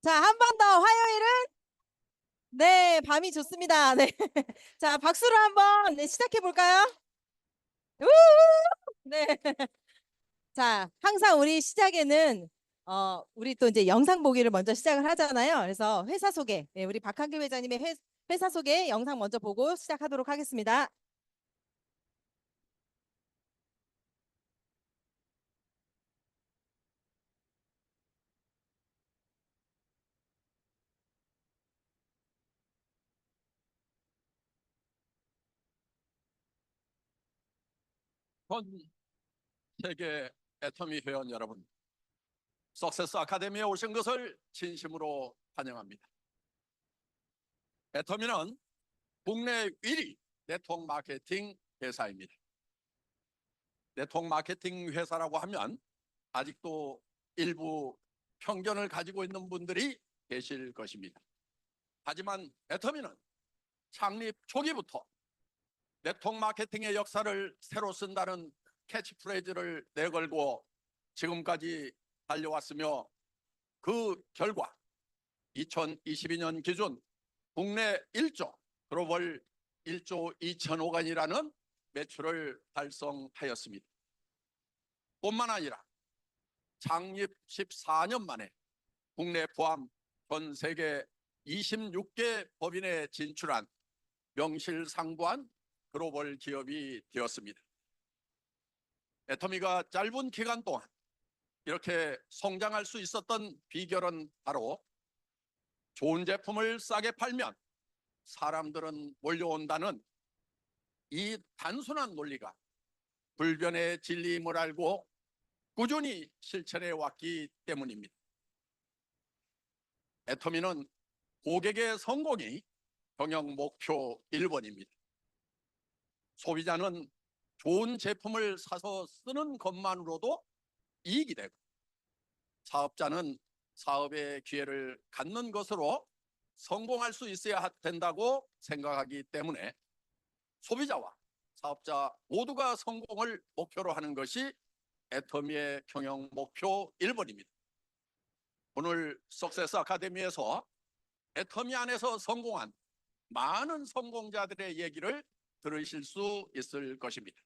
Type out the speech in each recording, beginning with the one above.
자, 한 번 더 화요일은 네, 밤이 좋습니다. 네. 자, 박수로 한번 네, 시작해 볼까요? 우우! 네. 자, 항상 우리 시작에는 우리 또 이제 영상 보기를 먼저 시작을 하잖아요. 그래서 회사 소개, 네, 우리 박한길 회장님의 회사 소개 영상 먼저 보고 시작하도록 하겠습니다. 전 세계 애터미 회원 여러분, 석세스 아카데미에 오신 것을 진심으로 환영합니다. 애터미는 국내 1위 네트워크 마케팅 회사입니다. 네트워크 마케팅 회사라고 하면 아직도 일부 편견을 가지고 있는 분들이 계실 것입니다. 하지만 애터미는 창립 초기부터 네트워크 마케팅의 역사를 새로 쓴다는 캐치프레이즈를 내걸고 지금까지 달려왔으며, 그 결과 2022년 기준 국내 1조, 글로벌 1조 2천억 원이라는 매출을 달성하였습니다. 뿐만 아니라 창립 14년 만에 국내 포함 전 세계 26개 법인에 진출한 명실상부한 글로벌 기업이 되었습니다. 애터미가 짧은 기간 동안 이렇게 성장할 수 있었던 비결은 바로 좋은 제품을 싸게 팔면 사람들은 몰려온다는 이 단순한 논리가 불변의 진리임을 알고 꾸준히 실천해 왔기 때문입니다. 애터미는 고객의 성공이 경영 목표 1번입니다. 소비자는 좋은 제품을 사서 쓰는 것만으로도 이익이 되고, 사업자는 사업의 기회를 갖는 것으로 성공할 수 있어야 된다고 생각하기 때문에 소비자와 사업자 모두가 성공을 목표로 하는 것이 애터미의 경영 목표 1번입니다. 오늘 석세스 아카데미에서 애터미 안에서 성공한 많은 성공자들의 얘기를 들으실 수 있을 것입니다.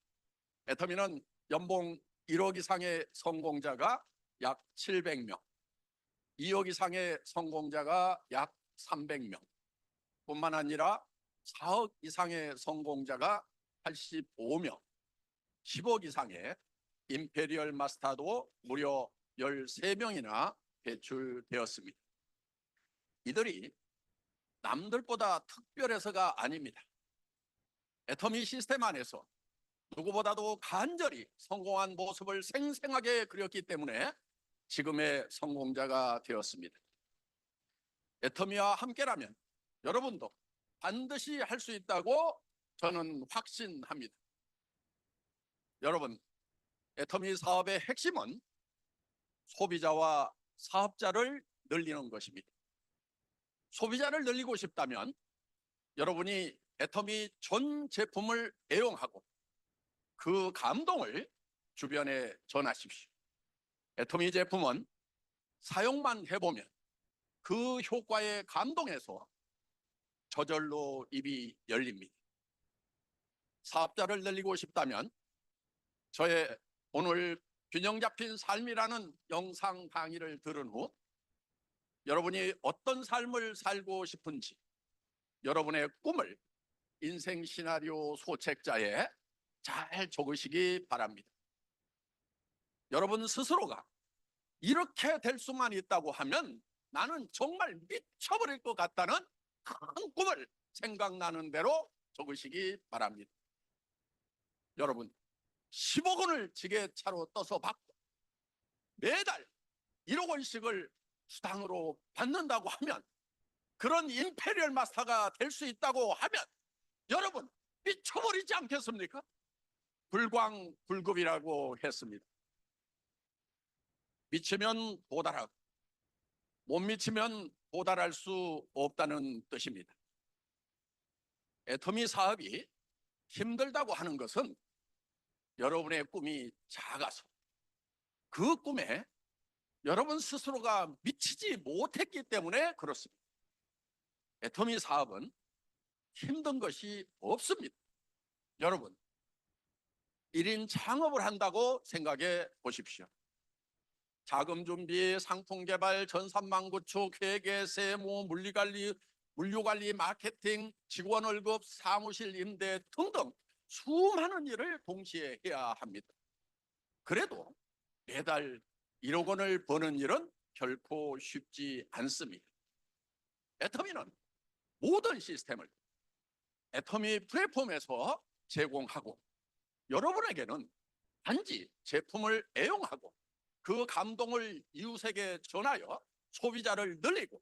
애터미는 연봉 1억 이상의 성공자가 약 700명, 2억 이상의 성공자가 약 300명, 뿐만 아니라 4억 이상의 성공자가 85명, 10억 이상의 임페리얼 마스터도 무려 13명이나 배출되었습니다. 이들이 남들보다 특별해서가 아닙니다. 애터미 시스템 안에서 누구보다도 간절히 성공한 모습을 생생하게 그렸기 때문에 지금의 성공자가 되었습니다. 애터미와 함께라면 여러분도 반드시 할 수 있다고 저는 확신합니다. 여러분, 애터미 사업의 핵심은 소비자와 사업자를 늘리는 것입니다. 소비자를 늘리고 싶다면 여러분이 애터미 전 제품을 애용하고 그 감동을 주변에 전하십시오. 애터미 제품은 사용만 해보면 그 효과에 감동해서 저절로 입이 열립니다. 사업자를 늘리고 싶다면 저의 오늘 균형 잡힌 삶이라는 영상 강의를 들은 후 여러분이 어떤 삶을 살고 싶은지 여러분의 꿈을 인생 시나리오 소책자에 잘 적으시기 바랍니다. 여러분 스스로가 이렇게 될 수만 있다고 하면 나는 정말 미쳐버릴 것 같다는 큰 꿈을 생각나는 대로 적으시기 바랍니다. 여러분 10억 원을 지게차로 떠서 받고 매달 1억 원씩을 수당으로 받는다고 하면, 그런 임페리얼 마스터가 될 수 있다고 하면 여러분 미쳐버리지 않겠습니까? 불광불급이라고 했습니다. 미치면 도달하고 못 미치면 도달할 수 없다는 뜻입니다. 애터미 사업이 힘들다고 하는 것은 여러분의 꿈이 작아서 그 꿈에 여러분 스스로가 미치지 못했기 때문에 그렇습니다. 애터미 사업은 힘든 것이 없습니다. 여러분, 1인 창업을 한다고 생각해 보십시오. 자금 준비, 상품 개발, 전산망 구축, 회계, 세무, 물류관리, 마케팅, 직원 월급, 사무실 임대 등등 수많은 일을 동시에 해야 합니다. 그래도 매달 1억 원을 버는 일은 결코 쉽지 않습니다. 애터미는 모든 시스템을 애터미 플랫폼에서 제공하고 여러분에게는 단지 제품을 애용하고 그 감동을 이웃에게 전하여 소비자를 늘리고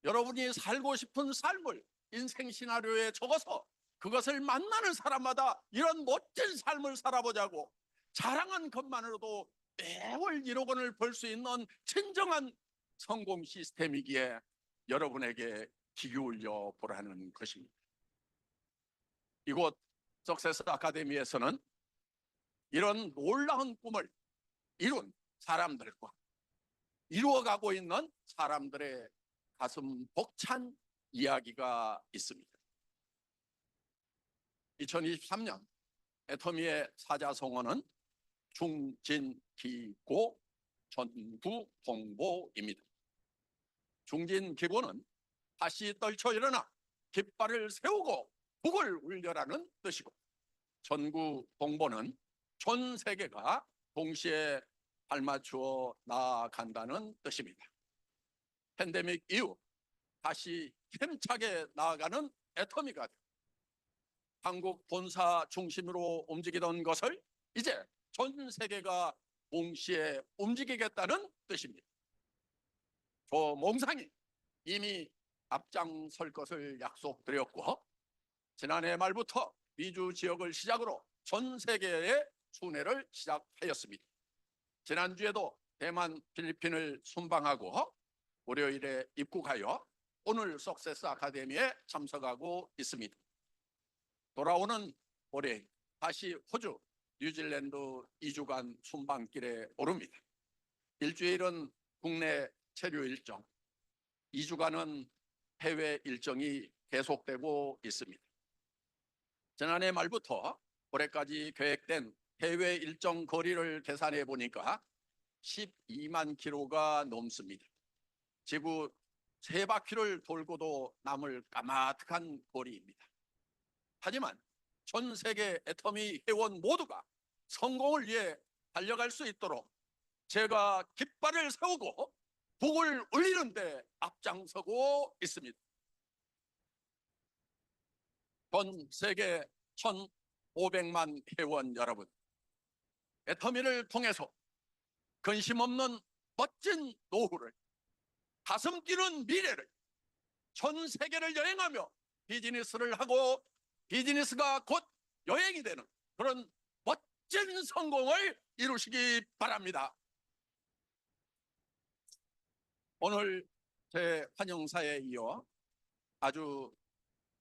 여러분이 살고 싶은 삶을 인생 시나리오에 적어서 그것을 만나는 사람마다 이런 멋진 삶을 살아보자고 자랑한 것만으로도 매월 1억 원을 벌 수 있는 진정한 성공 시스템이기에 여러분에게 귀 기울여 보라는 것입니다. 이곳 석세스 아카데미에서는 이런 놀라운 꿈을 이룬 사람들과 이루어가고 있는 사람들의 가슴 벅찬 이야기가 있습니다. 2023년 애터미의 사자성어는 중진기고 전구동보입니다. 중진기고는 다시 떨쳐 일어나 깃발을 세우고 북을 울려라는 뜻이고, 전구동보는 전 세계가 동시에 발맞추어 나아간다는 뜻입니다. 팬데믹 이후 다시 힘차게 나아가는 애터미가 되고 한국 본사 중심으로 움직이던 것을 이제 전 세계가 동시에 움직이겠다는 뜻입니다. 몽상이 이미 앞장설 것을 약속드렸고 지난해 말부터 미주 지역을 시작으로 전 세계의 순회를 시작하였습니다. 지난주에도 대만, 필리핀을 순방하고 월요일에 입국하여 오늘 석세스 아카데미에 참석하고 있습니다. 돌아오는 월요일 다시 호주, 뉴질랜드 2주간 순방길에 오릅니다. 일주일은 국내 체류 일정, 2주간은 해외 일정이 계속되고 있습니다. 지난해 말부터 올해까지 계획된 해외 일정 거리를 계산해 보니까 12만 킬로가 넘습니다. 지구 3바퀴를 돌고도 남을 까마득한 거리입니다. 하지만 전 세계 애터미 회원 모두가 성공을 위해 달려갈 수 있도록 제가 깃발을 세우고 북을 울리는 데 앞장서고 있습니다. 전 세계 1,500만 회원 여러분, 애터미를 통해서 근심 없는 멋진 노후를, 가슴 뛰는 미래를, 전 세계를 여행하며 비즈니스를 하고 비즈니스가 곧 여행이 되는 그런 멋진 성공을 이루시기 바랍니다. 오늘 제 환영사에 이어 아주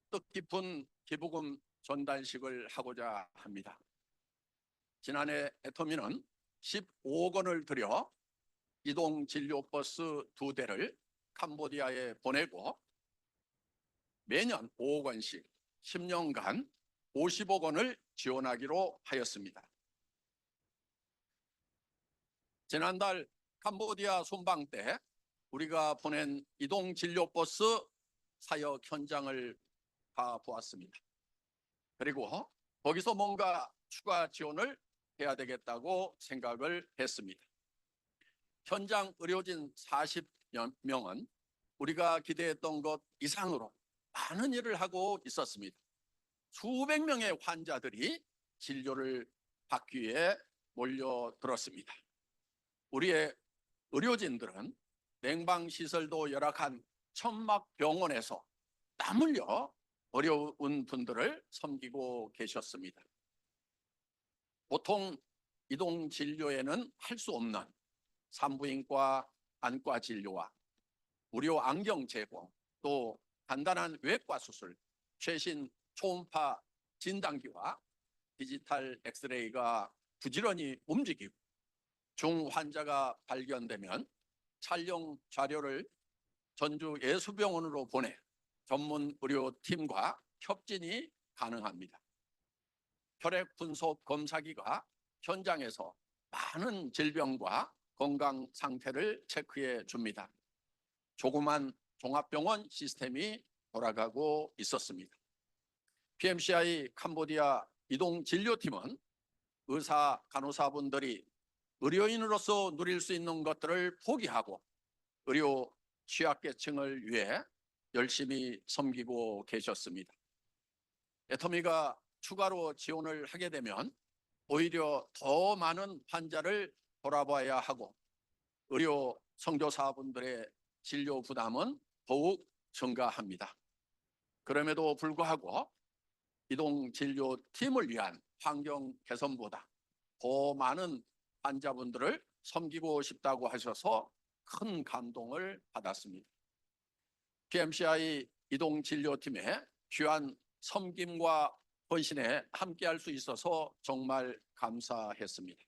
뜻깊은 기부금 전달식을 하고자 합니다. 지난해 애터미는 15억 원을 들여 이동 진료버스 2대를 캄보디아에 보내고 매년 5억 원씩 10년간 50억 원을 지원하기로 하였습니다. 지난달 캄보디아 순방 때 우리가 보낸 이동 진료버스 사역 현장을 가보았습니다. 그리고 거기서 뭔가 추가 지원을 해야 되겠다고 생각을 했습니다. 현장 의료진 40명은 우리가 기대했던 것 이상으로 많은 일을 하고 있었습니다. 수백 명의 환자들이 진료를 받기 위해 몰려들었습니다. 우리의 의료진들은 냉방시설도 열악한 천막병원에서 땀 흘려 어려운 분들을 섬기고 계셨습니다. 보통 이동 진료에는 할 수 없는 산부인과 안과 진료와 무료 안경 제공, 또 간단한 외과 수술, 최신 초음파 진단기와 디지털 엑스레이가 부지런히 움직이고 중 환자가 발견되면 촬영 자료를 전주 예수병원으로 보내 전문 의료팀과 협진이 가능합니다. 혈액 분석 검사기가 현장에서 많은 질병과 건강 상태를 체크해 줍니다. 조그만 종합병원 시스템이 돌아가고 있었습니다. PMCI 캄보디아 이동진료팀은 의사, 간호사분들이 의료인으로서 누릴 수 있는 것들을 포기하고 의료 취약계층을 위해 열심히 섬기고 계셨습니다. 애터미가 추가로 지원을 하게 되면 오히려 더 많은 환자를 돌아봐야 하고 의료 선교사분들의 진료 부담은 더욱 증가합니다. 그럼에도 불구하고 이동진료팀을 위한 환경 개선보다 더 많은 환자분들을 섬기고 싶다고 하셔서 큰 감동을 받았습니다. PMCI 이동진료팀의 귀한 섬김과 헌신에 함께할 수 있어서 정말 감사했습니다.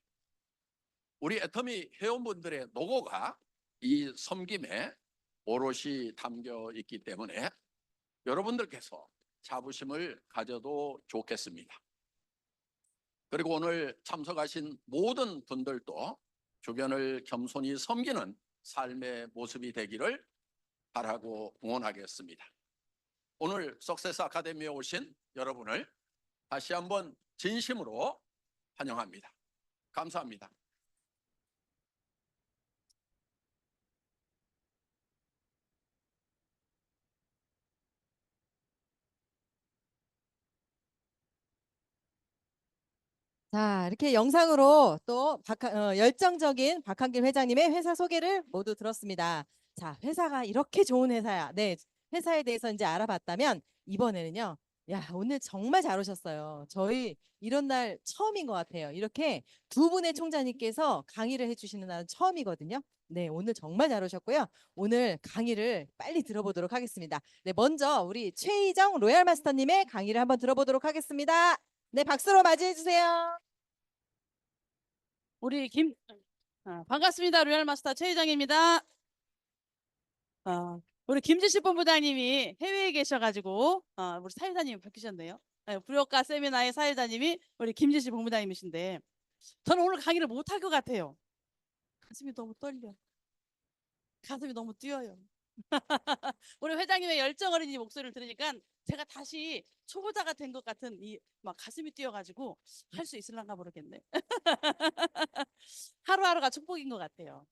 우리 애터미 회원분들의 노고가 이 섬김에 오롯이 담겨 있기 때문에 여러분들께서 자부심을 가져도 좋겠습니다. 그리고 오늘 참석하신 모든 분들도 주변을 겸손히 섬기는 삶의 모습이 되기를 바라고 응원하겠습니다. 오늘 석세스 아카데미에 오신 여러분을 다시 한번 진심으로 환영합니다. 감사합니다. 자, 이렇게 영상으로 또 열정적인 박한길 회장님의 회사 소개를 모두 들었습니다. 자, 회사가 이렇게 좋은 회사야. 네, 회사에 대해서 이제 알아봤다면 이번에는요. 야, 오늘 정말 잘 오셨어요. 저희 이런 날 처음인 것 같아요. 이렇게 두 분의 총장님께서 강의를 해주시는 날은 처음이거든요. 네, 오늘 정말 잘 오셨고요. 오늘 강의를 빨리 들어보도록 하겠습니다. 네, 먼저 우리 최희정 로얄 마스터님의 강의를 한번 들어보도록 하겠습니다. 네, 박수로 맞이해 주세요. 우리 반갑습니다. 로얄 마스터 최 회장입니다. 우리 김지식 본부장님이 해외에 계셔가지고 우리 사회자님이 바뀌셨네요. 부여가 세미나의 사회자님이 우리 김지식 본부장님이신데 저는 오늘 강의를 못할 것 같아요. 가슴이 너무 떨려. 가슴이 너무 뛰어요. 우리 회장님의 열정 어린이 목소리를 들으니까 제가 다시 초보자가 된 것 같은 이 막 가슴이 뛰어가지고 할 수 있을란가 모르겠네. 하루하루가 축복인 것 같아요.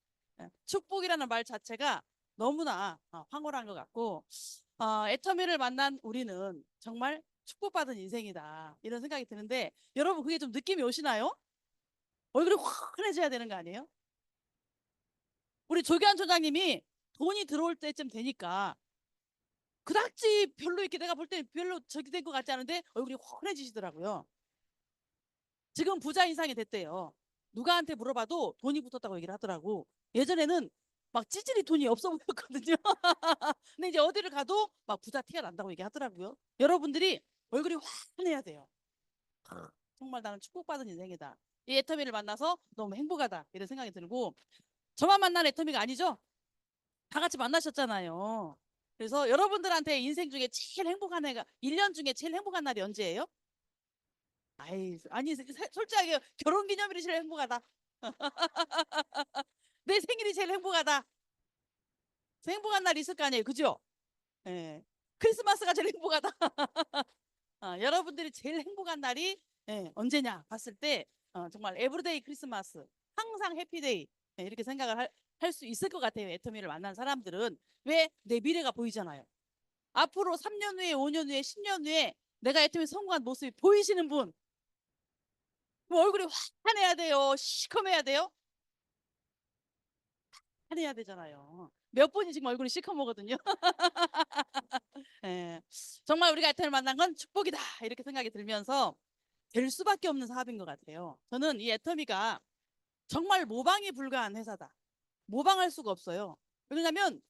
축복이라는 말 자체가 너무나 황홀한 것 같고 애터미를 만난 우리는 정말 축복받은 인생이다 이런 생각이 드는데 여러분 그게 좀 느낌이 오시나요? 얼굴이 환해져야 되는 거 아니에요? 우리 조기환 총장님이 돈이 들어올 때쯤 되니까 그닥지 별로 이렇게 내가 볼 때 별로 저기 된 것 같지 않은데 얼굴이 환해지시더라고요. 지금 부자 인상이 됐대요. 누가한테 물어봐도 돈이 붙었다고 얘기를 하더라고. 예전에는 막 찌질이 돈이 없어 보였거든요. 근데 이제 어디를 가도 막 부자 티가 난다고 얘기하더라고요. 여러분들이 얼굴이 환해야 돼요. 정말 나는 축복받은 인생이다. 이 애터미를 만나서 너무 행복하다 이런 생각이 들고 저만 만난 애터미가 아니죠? 다 같이 만나셨잖아요. 그래서 여러분들한테 인생 중에 제일 행복한 해가 1년 중에 제일 행복한 날이 언제예요? 아니 솔직하게 결혼기념일이 제일 행복하다. 내 생일이 제일 행복하다. 행복한 날 있을 거 아니에요, 그죠? 예. 크리스마스가 제일 행복하다. 여러분들이 제일 행복한 날이 언제냐 봤을 때 정말 에브리데이 크리스마스, 항상 해피데이 이렇게 생각을 할 수 있을 것 같아요. 애터미를 만난 사람들은 왜 내 미래가 보이잖아요. 앞으로 3년 후에, 5년 후에, 10년 후에 내가 애터미 성공한 모습이 보이시는 분, 뭐 얼굴이 환해야 돼요? 시커매야 돼요? 환해야 되잖아요. 몇 분이 지금 얼굴이 시커머거든요. 예. 정말 우리가 애터미를 만난 건 축복이다 이렇게 생각이 들면서 될 수밖에 없는 사업인 것 같아요. 저는 이 애터미가 정말 모방이 불가한 회사다. 모방할 수가 없어요. 왜냐면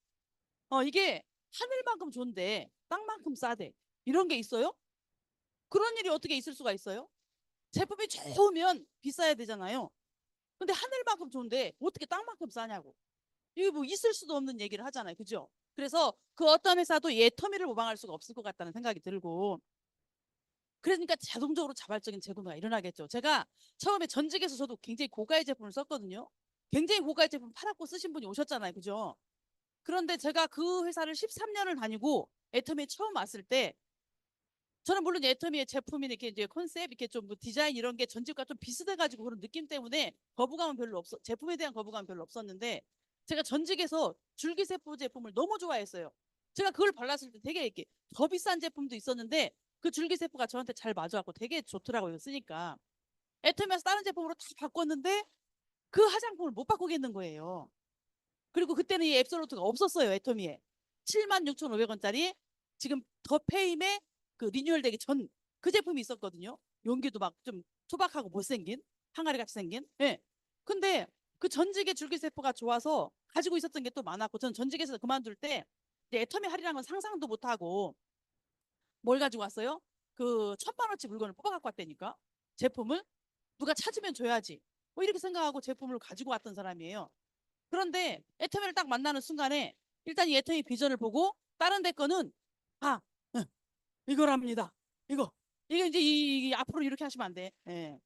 이게 하늘만큼 좋은데 땅만큼 싸대. 이런 게 있어요? 그런 일이 어떻게 있을 수가 있어요? 제품이 좋으면 비싸야 되잖아요. 근데 하늘만큼 좋은데 어떻게 땅만큼 싸냐고. 이게 뭐 있을 수도 없는 얘기를 하잖아요. 그죠? 그래서 그 어떤 회사도 이 애터미를 모방할 수가 없을 것 같다는 생각이 들고, 그러니까 자동적으로 자발적인 재구매가 일어나겠죠. 제가 처음에 전직에서 저도 굉장히 고가의 제품을 썼거든요. 굉장히 고가의 제품 팔았고 쓰신 분이 오셨잖아요. 그죠? 그런데 제가 그 회사를 13년을 다니고 애터미에 처음 왔을 때, 저는 물론 애터미의 제품이 이렇게 이제 컨셉, 이렇게 좀 뭐 디자인 이런 게 전집과 좀 비슷해가지고 그런 느낌 때문에 거부감은 별로 제품에 대한 거부감은 별로 없었는데, 제가 전직에서 줄기세포 제품을 너무 좋아했어요. 제가 그걸 발랐을 때 되게 이렇게 더 비싼 제품도 있었는데 그 줄기세포가 저한테 잘 맞아갖고 되게 좋더라고요. 쓰니까. 애터미에서 다른 제품으로 다 바꿨는데 그 화장품을 못 바꾸겠는 거예요. 그리고 그때는 이 앱솔루트가 없었어요. 애터미에 76,500원짜리 지금 더 페임의 그 리뉴얼 되기 전 그 제품이 있었거든요. 용기도 막 좀 투박하고 못생긴 항아리 같이 생긴. 예. 근데 그 전직의 줄기세포가 좋아서 가지고 있었던 게 또 많았고, 저는 전직에서 그만둘 때 이제 애터미 할인한 건 상상도 못하고 뭘 가지고 왔어요? 그 1,000만 원치 물건을 뽑아 갖고 왔다니까. 제품을 누가 찾으면 줘야지. 뭐 이렇게 생각하고 제품을 가지고 왔던 사람이에요. 그런데 애터미를 딱 만나는 순간에 일단 이 애터미 비전을 보고 다른 데 거는 아, 응, 이거랍니다. 이게 이제 앞으로 이렇게 하시면 안 돼. 예.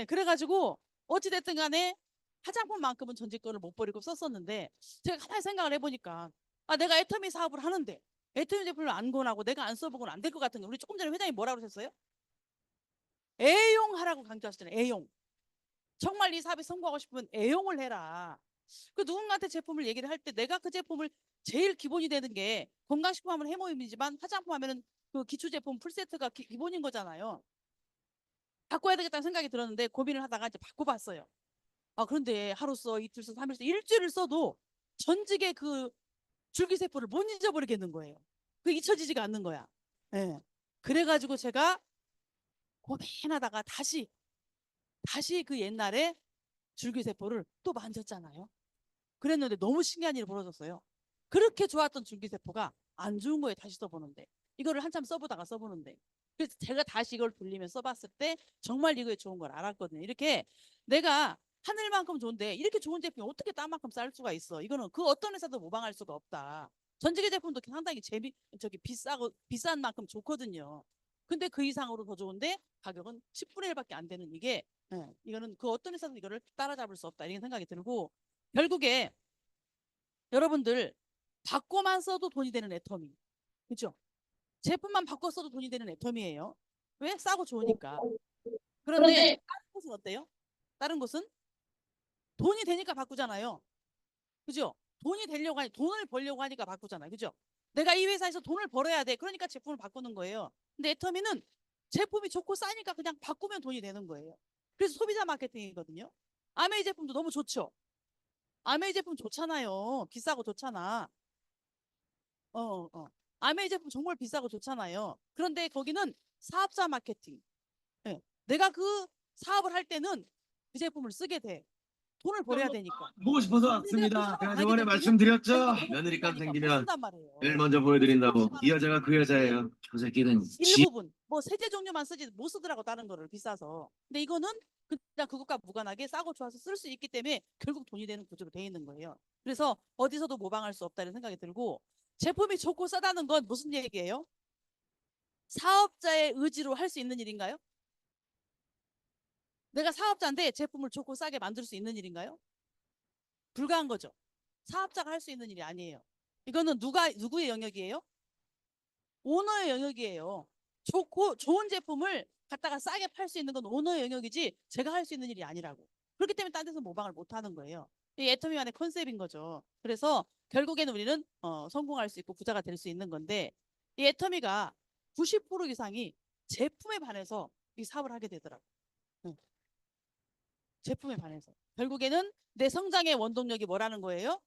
그래가지고 어찌됐든 간에 화장품만큼은 전직 거를 못 버리고 썼었는데, 제가 가만히 생각을 해보니까 내가 애터미 사업을 하는데 애터미 제품을 안 권하고 내가 안 써보고는 안 될 것 같은 거. 우리 조금 전에 회장님 뭐라고 그러셨어요? 애용하라고 강조하시잖아요. 애용. 정말 이 사업에 성공하고 싶으면 애용을 해라. 그 누군가한테 제품을 얘기를 할 때 내가 그 제품을 제일 기본이 되는 게, 건강식품 하면 해모임이지만 화장품 하면은 그 기초 제품 풀세트가 기본인 거잖아요. 바꿔야 되겠다는 생각이 들었는데 고민을 하다가 이제 바꿔봤어요. 그런데 하루 써, 이틀 써, 3일 써, 일주일을 써도 전직의 그 줄기세포를 못 잊어버리겠는 거예요. 그 잊혀지지가 않는 거야. 예. 그래가지고 제가 고민하다가 다시 그 옛날에 줄기세포를 또 만졌잖아요. 그랬는데 너무 신기한 일이 벌어졌어요. 그렇게 좋았던 줄기세포가 안 좋은 거에 다시 써보는데, 이거를 한참 써보는데, 그래서 제가 다시 이걸 돌리면 써봤을 때 정말 이거에 좋은 걸 알았거든요. 이렇게 내가 하늘만큼 좋은데 이렇게 좋은 제품이 어떻게 땅만큼 쌀 수가 있어. 이거는 그 어떤 회사도 모방할 수가 없다. 전지계 제품도 상당히 비싼 만큼 좋거든요. 근데 그 이상으로 더 좋은데 가격은 10분의 1밖에 안 되는 이거는 그 어떤 회사도 이거를 따라잡을 수 없다, 이런 생각이 들고, 결국에 여러분들 바꿔만 써도 돈이 되는 애터미, 그죠? 제품만 바꿔 써도 돈이 되는 애터미예요. 왜? 싸고 좋으니까. 그런데 다른 곳은 어때요? 다른 곳은 돈이 되니까 바꾸잖아요. 그죠? 돈을 벌려고 하니까 바꾸잖아요. 그죠? 내가 이 회사에서 돈을 벌어야 돼. 그러니까 제품을 바꾸는 거예요. 근데 애터미는 제품이 좋고 싸니까 그냥 바꾸면 돈이 되는 거예요. 그래서 소비자 마케팅이거든요. 아메이 제품도 너무 좋죠. 아메이 제품 좋잖아요. 비싸고 좋잖아. 어, 어. 아메이 제품 정말 비싸고 좋잖아요. 그런데 거기는 사업자 마케팅. 예. 내가 그 사업을 할 때는 그 제품을 쓰게 돼. 돈을 벌어야 되니까. 보고 싶어서 근데 내가 그 왔습니다. 사업을 제가 하게 저번에 될 때는 말씀드렸죠. 자기가 돈을 며느리감 벌니까 못 생기면 쓴단 말이에요. 늘 먼저 보여드린다고. 이 여자가 그 여자예요. 저 새끼는 일부분 뭐 세제 종류만 쓰지 못 쓰더라고, 다른 거를 비싸서. 근데 이거는 그냥 그것과 무관하게 싸고 좋아서 쓸 수 있기 때문에 결국 돈이 되는 구조로 돼 있는 거예요. 그래서 어디서도 모방할 수 없다는 생각이 들고, 제품이 좋고 싸다는 건 무슨 얘기예요? 사업자의 의지로 할 수 있는 일인가요? 내가 사업자인데 제품을 좋고 싸게 만들 수 있는 일인가요? 불가한 거죠. 사업자가 할 수 있는 일이 아니에요. 이거는 누구의 영역이에요? 오너의 영역이에요. 좋은 제품을 갖다가 싸게 팔 수 있는 건 오너의 영역이지 제가 할 수 있는 일이 아니라고. 그렇기 때문에 딴 데서 모방을 못 하는 거예요. 이 애터미만의 컨셉인 거죠. 그래서 결국에는 우리는 성공할 수 있고 부자가 될 수 있는 건데, 이 애터미가 90% 이상이 제품에 반해서 이 사업을 하게 되더라고요. 응. 제품에 반해서. 결국에는 내 성장의 원동력이 뭐라는 거예요?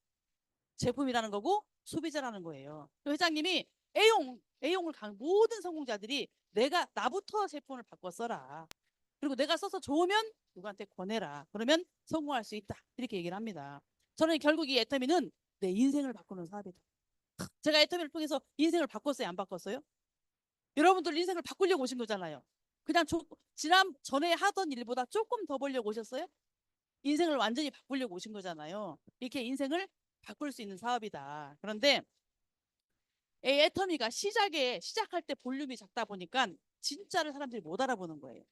제품이라는 거고 소비자라는 거예요. 회장님이 애용을 모든 성공자들이 나부터 제품을 바꿔 써라. 그리고 내가 써서 좋으면 누구한테 권해라. 그러면 성공할 수 있다. 이렇게 얘기를 합니다. 저는 결국 이 애터미는 내 인생을 바꾸는 사업이다. 제가 애터미를 통해서 인생을 바꿨어요, 안 바꿨어요? 여러분들 인생을 바꾸려고 오신 거잖아요. 그냥 전에 하던 일보다 조금 더 벌려고 오셨어요? 인생을 완전히 바꾸려고 오신 거잖아요. 이렇게 인생을 바꿀 수 있는 사업이다. 그런데 이 애터미가 시작할 때 볼륨이 작다 보니까 진짜를 사람들이 못 알아보는 거예요.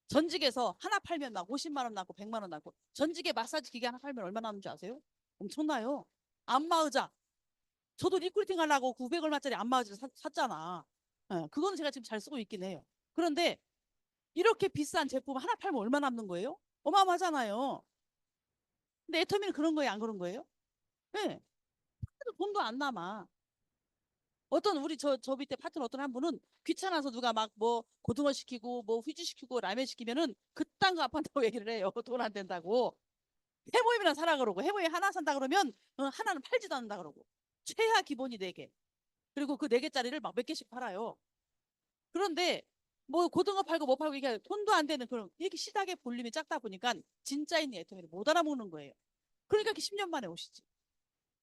전직에서 하나 팔면 막 50만 원 나고 100만 원 나고, 전직에 마사지 기계 하나 팔면 얼마 나오는 줄 아세요? 엄청나요. 안마의자. 저도 리크루팅 하려고 900 얼마짜리 안마의자를 샀잖아. 예, 그거는 제가 지금 잘 쓰고 있긴 해요. 그런데 이렇게 비싼 제품 하나 팔면 얼마 남는 거예요? 어마어마하잖아요. 근데 애터미는 그런 거예요, 안 그런 거예요? 네. 돈도 안 남아. 어떤 우리 저 밑에 파트너 어떤 한 분은 귀찮아서 누가 막 뭐 고등어 시키고 뭐 휘주 시키고 라면 시키면은 그딴 거 아파한다고 얘기를 해요. 돈 안 된다고. 해모임이나 사라 그러고, 해모임 하나 산다 그러면 하나는 팔지도 않는다 그러고. 최하 기본이 4개. 그리고 그 4개짜리를 막 몇 개씩 팔아요. 그런데 뭐 고등어 팔고 뭐 팔고 이게 돈도 안 되는 그런, 이렇게 시작의 볼륨이 작다 보니까 진짜인 애터미를 못 알아먹는 거예요. 그러니까 이렇게 10년 만에 오시지.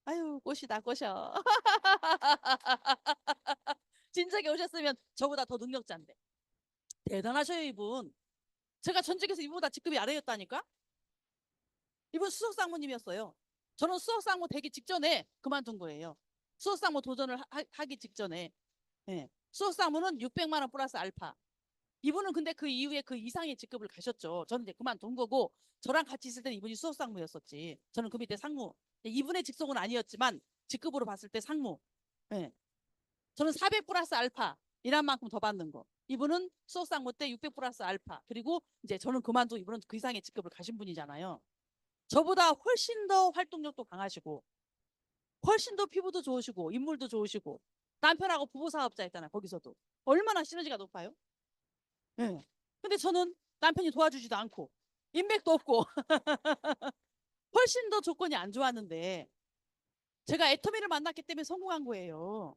아유, 꽃이다, 꽃이여. 진작에 오셨으면 저보다 더 능력자인데. 대단하셔요, 이분. 제가 전직에서 이분보다 직급이 아래였다니까? 이분 수석상무님이었어요. 저는 수석상무 되기 직전에 그만둔 거예요. 수석상무 도전을 하기 직전에. 예. 수석상무는 600만 원 플러스 알파. 이분은 근데 그 이후에 그 이상의 직급을 가셨죠. 저는 이제 그만둔 거고, 저랑 같이 있을 때는 이분이 수석상무였었지. 저는 그 밑에 상무. 이분의 직속은 아니었지만 직급으로 봤을 때 상무. 예. 저는 400 플러스 알파 일한 만큼 더 받는 거. 이분은 수석상무 때 600 플러스 알파. 그리고 이제 저는 그만두고 이분은 그 이상의 직급을 가신 분이잖아요. 저보다 훨씬 더 활동력도 강하시고, 훨씬 더 피부도 좋으시고, 인물도 좋으시고, 남편하고 부부 사업자였잖아요. 거기서도 얼마나 시너지가 높아요. 예. 근데 저는 남편이 도와주지도 않고 인맥도 없고 훨씬 더 조건이 안 좋았는데, 제가 애터미를 만났기 때문에 성공한 거예요.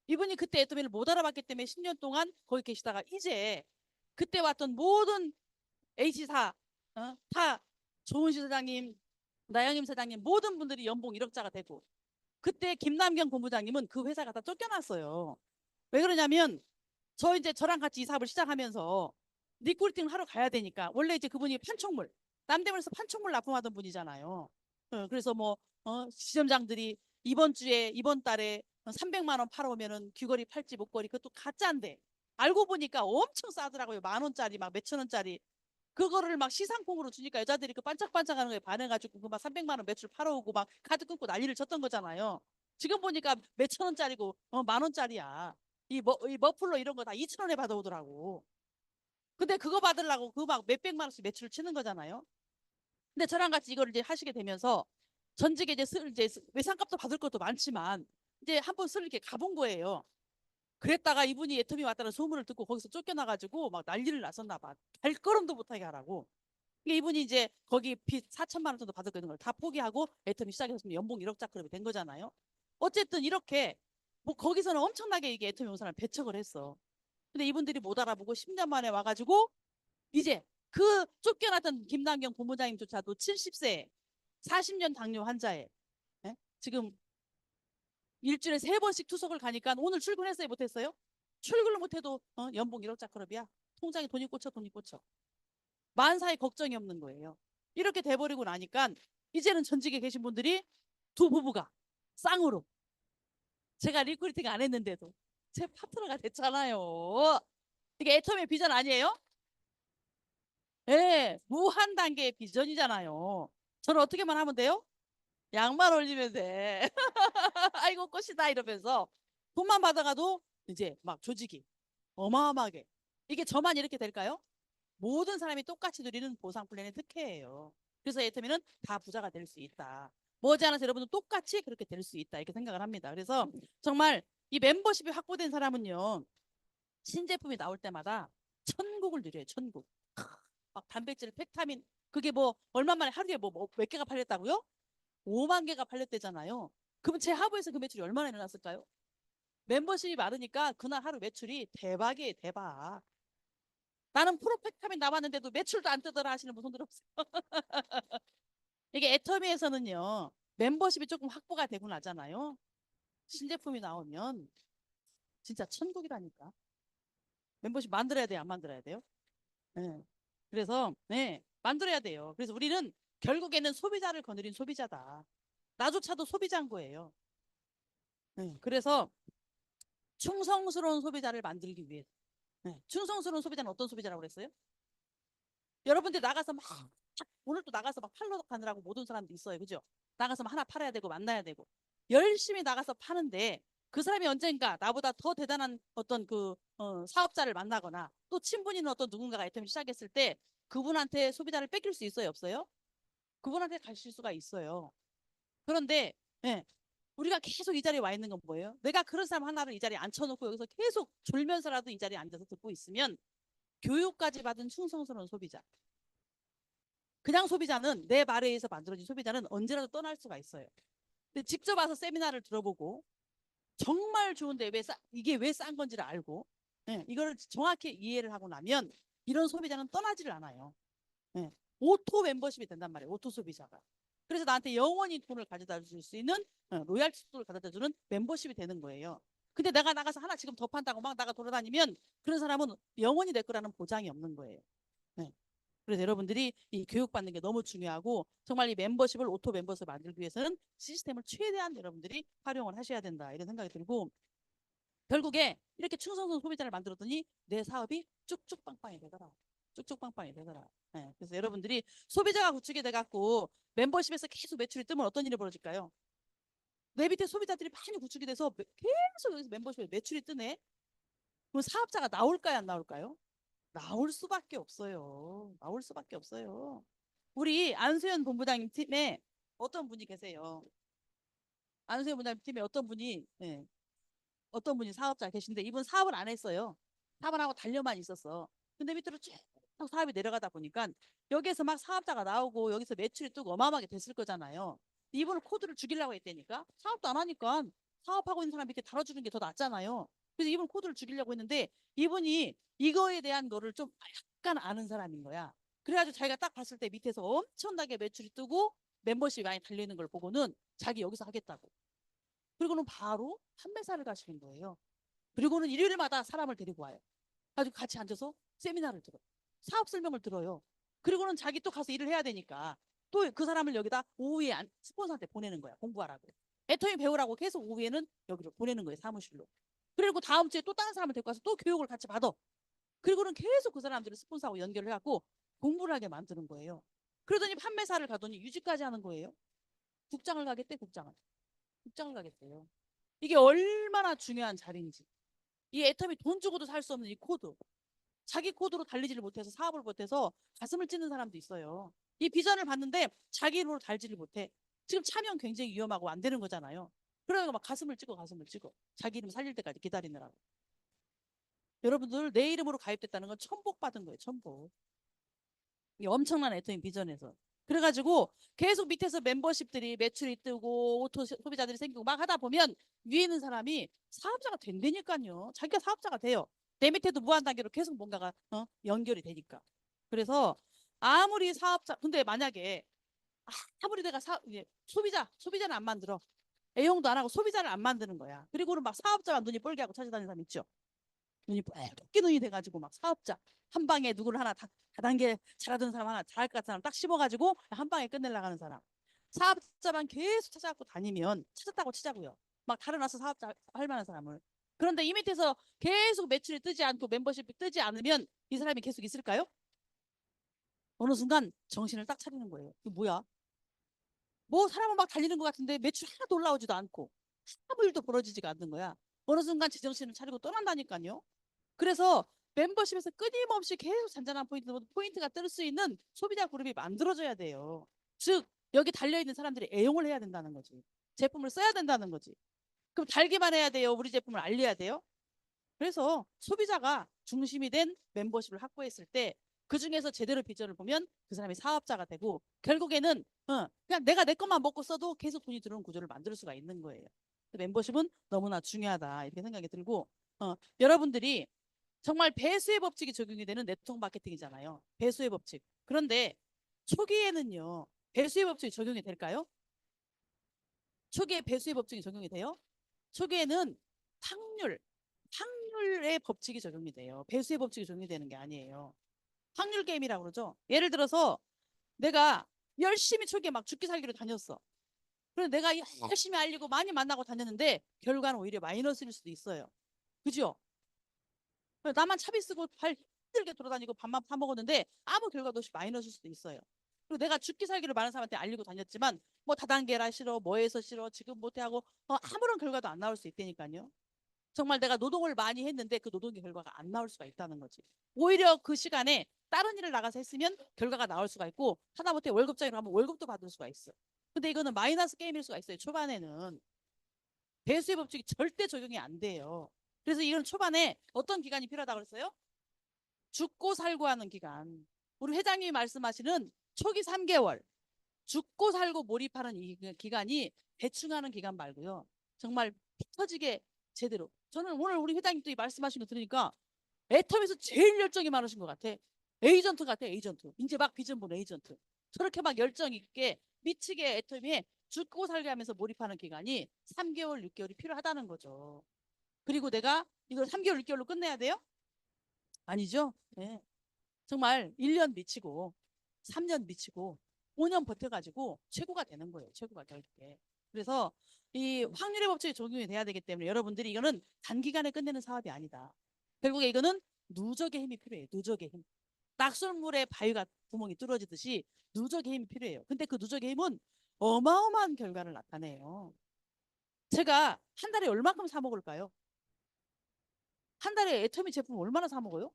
이분이 그때 애터미를 못 알아봤기 때문에 10년 동안 거기 계시다가 이제 그때 왔던 모든 H사, 다 조은시 사장님, 나영임 사장님 모든 분들이 연봉 1억자가 되고, 그때 김남경 본부장님은 그 회사가 다 쫓겨났어요. 왜 그러냐면 저랑 같이 이 사업을 시작하면서 리크루팅을 하러 가야 되니까, 원래 이제 그분이 판촉물, 남대문에서 판촉물 납품하던 분이잖아요. 그래서 뭐 지점장들이 이번 달에 300만 원 팔아오면은 귀걸이 팔찌 목걸이 그것도 가짜인데, 알고 보니까 엄청 싸더라고요. 10,000원짜리 막 몇천 원짜리 그거를 막 시상품으로 주니까 여자들이 그 반짝반짝하는 거에 반해가지고 그 막 300만 원 매출 팔아오고 막 카드 끊고 난리를 쳤던 거잖아요. 지금 보니까 몇천 원짜리고 10,000원짜리야. 이 머플러 이런 거 다 2,000원에 받아오더라고. 근데 그거 받으려고 그 막 몇백만 원씩 매출을 치는 거잖아요. 근데 저랑 같이 이걸 이제 하시게 되면서 전직에 이제 외상값도 받을 것도 많지만 이제 한번 이렇게 가본 거예요. 그랬다가 이분이 애터미 왔다는 소문을 듣고 거기서 쫓겨나가지고 막 난리를 났었나 봐. 발걸음도 못하게 하라고. 그러니까 이분이 이제 거기 빚 4천만 원 정도 받을 거 있는 걸 다 포기하고 애터미 시작해서 연봉 1억 자급이 된 거잖아요. 어쨌든 이렇게 뭐 거기서는 엄청나게 이게 애터미 온 사람을 배척을 했어. 근데 이분들이 못 알아보고 10년 만에 와가지고 이제 그 쫓겨났던 김남경 본부장님조차도 70세 40년 당뇨 환자에, 예? 지금 일주일에 3번씩 투석을 가니까 오늘 출근했어요, 못했어요? 출근을 못해도 연봉 1억자 클럽이야. 통장에 돈이 꽂혀, 돈이 꽂혀. 만사에 걱정이 없는 거예요. 이렇게 돼버리고 나니까 이제는 전직에 계신 분들이 두 부부가 쌍으로, 제가 리크루팅 안 했는데도 제 파트너가 됐잖아요. 이게 애터미의 비전 아니에요? 예, 무한 단계의 비전이잖아요. 저는 어떻게만 하면 돼요? 양말 올리면 돼. 아이고 꽃이다 이러면서 돈만 받아가도 이제 막 조직이 어마어마하게. 이게 저만 이렇게 될까요? 모든 사람이 똑같이 누리는 보상 플랜의 특혜예요. 그래서 애터미는 다 부자가 될 수 있다. 머지않아서 여러분도 똑같이 그렇게 될 수 있다 이렇게 생각을 합니다. 그래서 정말 이 멤버십이 확보된 사람은요, 신제품이 나올 때마다 천국을 누려요. 천국. 막 단백질, 팩타민, 그게 뭐 얼마 만에 하루에 뭐 몇 개가 팔렸다고요? 5만 개가 팔렸대잖아요. 그럼 제 하부에서 그 매출이 얼마나 일어났을까요? 멤버십이 많으니까 그날 하루 매출이 대박이에요, 대박. 나는 프로펙타민 남았는데도 매출도 안 뜨더라 하시는 분 손 들어보세요. 이게 애터미에서는요, 멤버십이 조금 확보가 되고 나잖아요. 신제품이 나오면 진짜 천국이라니까. 멤버십 만들어야 돼요, 안 만들어야 돼요? 네. 그래서 네, 만들어야 돼요. 그래서 우리는 결국에는 소비자를 거느린 소비자다. 나조차도 소비자인 거예요. 네, 그래서 충성스러운 소비자를 만들기 위해. 네, 충성스러운 소비자는 어떤 소비자라고 그랬어요? 여러분들 나가서 막 오늘 또 나가서 막 팔러 가느라고 모든 사람도 있어요. 그죠? 나가서 막 하나 팔아야 되고 만나야 되고 열심히 나가서 파는데 그 사람이 언젠가 나보다 더 대단한 어떤 사업자를 만나거나 또 친분이 어떤 누군가가 애템을 시작했을 때 그분한테 소비자를 뺏길 수 있어요, 없어요? 그분한테 가실 수가 있어요. 그런데 예, 우리가 계속 이 자리에 와 있는 건 뭐예요? 내가 그런 사람 하나를 이 자리에 앉혀놓고 여기서 계속 졸면서라도 이 자리에 앉아서 듣고 있으면 교육까지 받은 충성스러운 소비자. 그냥 소비자는 내 말에 의해서 만들어진 소비자는 언제라도 떠날 수가 있어요. 근데 직접 와서 세미나를 들어보고 정말 좋은데 이게 왜 싼 건지를 알고 이거를 정확히 이해를 하고 나면 이런 소비자는 떠나지를 않아요. 오토 멤버십이 된단 말이에요. 오토 소비자가. 그래서 나한테 영원히 돈을 가져다 줄 수 있는 로얄티 돈을 가져다 주는 멤버십이 되는 거예요. 근데 내가 나가서 하나 지금 더 판다고 막 나가 돌아다니면 그런 사람은 영원히 내 거라는 보장이 없는 거예요. 그래서 여러분들이 이 교육받는 게 너무 중요하고 정말 이 멤버십을 오토 멤버십을 만들기 위해서는 시스템을 최대한 여러분들이 활용을 하셔야 된다 이런 생각이 들고 결국에 이렇게 충성스러운 소비자를 만들었더니 내 사업이 쭉쭉 빵빵이 되더라. 쭉쭉 빵빵이 되더라. 그래서 여러분들이 소비자가 구축이 돼갖고 멤버십에서 계속 매출이 뜨면 어떤 일이 벌어질까요? 내 밑에 소비자들이 많이 구축이 돼서 계속 여기서 멤버십에 매출이 뜨네. 그럼 사업자가 나올까요, 안 나올까요? 나올 수밖에 없어요. 나올 수밖에 없어요. 우리 안수현 본부장님 팀에 어떤 분이 계세요? 안수현 본부장님 팀에 어떤 분이 사업자 계신데 이분 사업을 안 했어요. 사업을 하고 달려만 있었어. 근데 밑으로 쭉 사업이 내려가다 보니까 여기에서 막 사업자가 나오고 여기서 매출이 뜨고 어마어마하게 됐을 거잖아요. 이분을 코드를 죽이려고 했다니까 사업도 안 하니까 사업하고 있는 사람 이렇게 달아주는 게 더 낫잖아요. 그래서 이분 코드를 죽이려고 했는데 이분이 이거에 대한 거를 좀 약간 아는 사람인 거야. 그래가지고 자기가 딱 봤을 때 밑에서 엄청나게 매출이 뜨고 멤버십이 많이 달리는 걸 보고는 자기 여기서 하겠다고. 그리고는 바로 판매사를 가시는 거예요. 그리고는 일요일마다 사람을 데리고 와요. 가지고 같이 앉아서 세미나를 들어요. 사업 설명을 들어요. 그리고는 자기 또 가서 일을 해야 되니까 또 그 사람을 여기다 오후에 스폰서한테 보내는 거야. 공부하라고. 애터미 배우라고 계속 오후에는 여기로 보내는 거예요. 사무실로. 그리고 다음 주에 또 다른 사람을 데리고 와서 또 교육을 같이 받아. 그리고는 계속 그 사람들을 스폰서하고 연결을 해갖고 공부를 하게 만드는 거예요. 그러더니 판매사를 가더니 유지까지 하는 거예요. 국장을 가겠대, 국장을. 국장을 가겠대요. 이게 얼마나 중요한 자리인지. 이 애터미 돈 주고도 살 수 없는 이 코드. 자기 코드로 달리지를 못해서 사업을 못해서 가슴을 찌는 사람도 있어요. 이 비전을 봤는데 자기 이름으로 달지를 못해. 지금 차면 굉장히 위험하고 안 되는 거잖아요. 그러니까 막 가슴을 찍어. 자기 이름 살릴 때까지 기다리느라고. 여러분들 내 이름으로 가입됐다는 건 천복받은 거예요. 천복. 이게 엄청난 애터미 비전에서. 그래가지고 계속 밑에서 멤버십들이 매출이 뜨고 오토 소비자들이 생기고 막 하다 보면 위에 있는 사람이 사업자가 된다니까요. 자기가 사업자가 돼요. 내 밑에도 무한단계로 계속 뭔가가 연결이 되니까. 그래서 아무리 사업자 근데 만약에 아무리 내가 소비자는 안 만들어. 애용도 안 하고 소비자를 안 만드는 거야. 그리고는 막 사업자만 눈이 뻘게 하고 찾아다니는 사람 있죠. 눈이 뻘게 눈이 돼가지고 막 사업자 한 방에 누구를 하나 다단계 잘하던 사람 하나 잘할 것 같은 사람 딱 씹어가지고 한 방에 끝내려고 하는 사람. 사업자만 계속 찾아갖고 다니면 찾았다고 치자고요. 막 다른 와서 사업자 할 만한 사람을. 그런데 이 밑에서 계속 매출이 뜨지 않고 멤버십이 뜨지 않으면 이 사람이 계속 있을까요? 어느 순간 정신을 딱 차리는 거예요. 이거 뭐야? 뭐 사람은 막 달리는 것 같은데 매출 하나도 올라오지도 않고 아무 일도 벌어지지가 않는 거야. 어느 순간 제정신을 차리고 떠난다니까요. 그래서 멤버십에서 끊임없이 계속 잔잔한 포인트가 뜰 수 있는 소비자 그룹이 만들어져야 돼요. 즉 여기 달려있는 사람들이 애용을 해야 된다는 거지. 제품을 써야 된다는 거지. 그럼 달기만 해야 돼요? 우리 제품을 알려야 돼요? 그래서 소비자가 중심이 된 멤버십을 확보했을 때 그중에서 제대로 비전을 보면 그 사람이 사업자가 되고 결국에는 그냥 내가 내 것만 먹고 써도 계속 돈이 들어오는 구조를 만들 수가 있는 거예요. 멤버십은 너무나 중요하다 이렇게 생각이 들고 여러분들이 정말 배수의 법칙이 적용이 되는 네트워크 마케팅이잖아요. 배수의 법칙. 그런데 초기에는요. 배수의 법칙이 적용이 될까요? 초기에 배수의 법칙이 적용이 돼요? 초기에는 확률의 법칙이 적용이 돼요. 배수의 법칙이 적용이 되는 게 아니에요. 확률 게임이라고 그러죠. 예를 들어서 내가 열심히 초기에 막 죽기 살기로 다녔어. 그래서 내가 열심히 알리고 많이 만나고 다녔는데 결과는 오히려 마이너스일 수도 있어요. 그죠? 나만 차비 쓰고 발 힘들게 돌아다니고 밥만 사 먹었는데 아무 결과도 없이 마이너스일 수도 있어요. 그리고 내가 죽기 살기를 많은 사람한테 알리고 다녔지만 뭐 다단계라 싫어, 뭐 해서 싫어, 지금 못해하고 아무런 결과도 안 나올 수 있다니까요. 정말 내가 노동을 많이 했는데 그 노동의 결과가 안 나올 수가 있다는 거지. 오히려 그 시간에 다른 일을 나가서 했으면 결과가 나올 수가 있고 하다못해 월급장이라고 하면 월급도 받을 수가 있어. 근데 이거는 마이너스 게임일 수가 있어요. 초반에는 배수의 법칙이 절대 적용이 안 돼요. 그래서 이건 초반에 어떤 기간이 필요하다고 그랬어요? 죽고 살고 하는 기간. 우리 회장님이 말씀하시는 초기 3개월 죽고 살고 몰입하는 이 기간이 대충 하는 기간 말고요. 정말 피 터지게 제대로. 저는 오늘 우리 회장님도 말씀하신 거 들으니까 애텀에서 제일 열정이 많으신 것 같아. 에이전트 같아, 에이전트. 이제 막 비전 본 에이전트. 저렇게 막 열정 있게 미치게 애텀에 죽고 살게 하면서 몰입하는 기간이 3개월, 6개월이 필요하다는 거죠. 그리고 내가 이걸 3개월, 6개월로 끝내야 돼요? 아니죠. 네. 정말 1년 미치고 3년 미치고 5년 버텨가지고 최고가 되는 거예요. 최고가 결국에. 그래서 이 확률의 법칙이 적용이 돼야 되기 때문에 여러분들이 이거는 단기간에 끝내는 사업이 아니다. 결국에 이거는 누적의 힘이 필요해요. 누적의 힘. 낙설물에 바위가 구멍이 뚫어지듯이 누적의 힘이 필요해요. 근데 그 누적의 힘은 어마어마한 결과를 나타내요. 제가 한 달에 얼마큼 사 먹을까요? 한 달에 애터미 제품 얼마나 사 먹어요?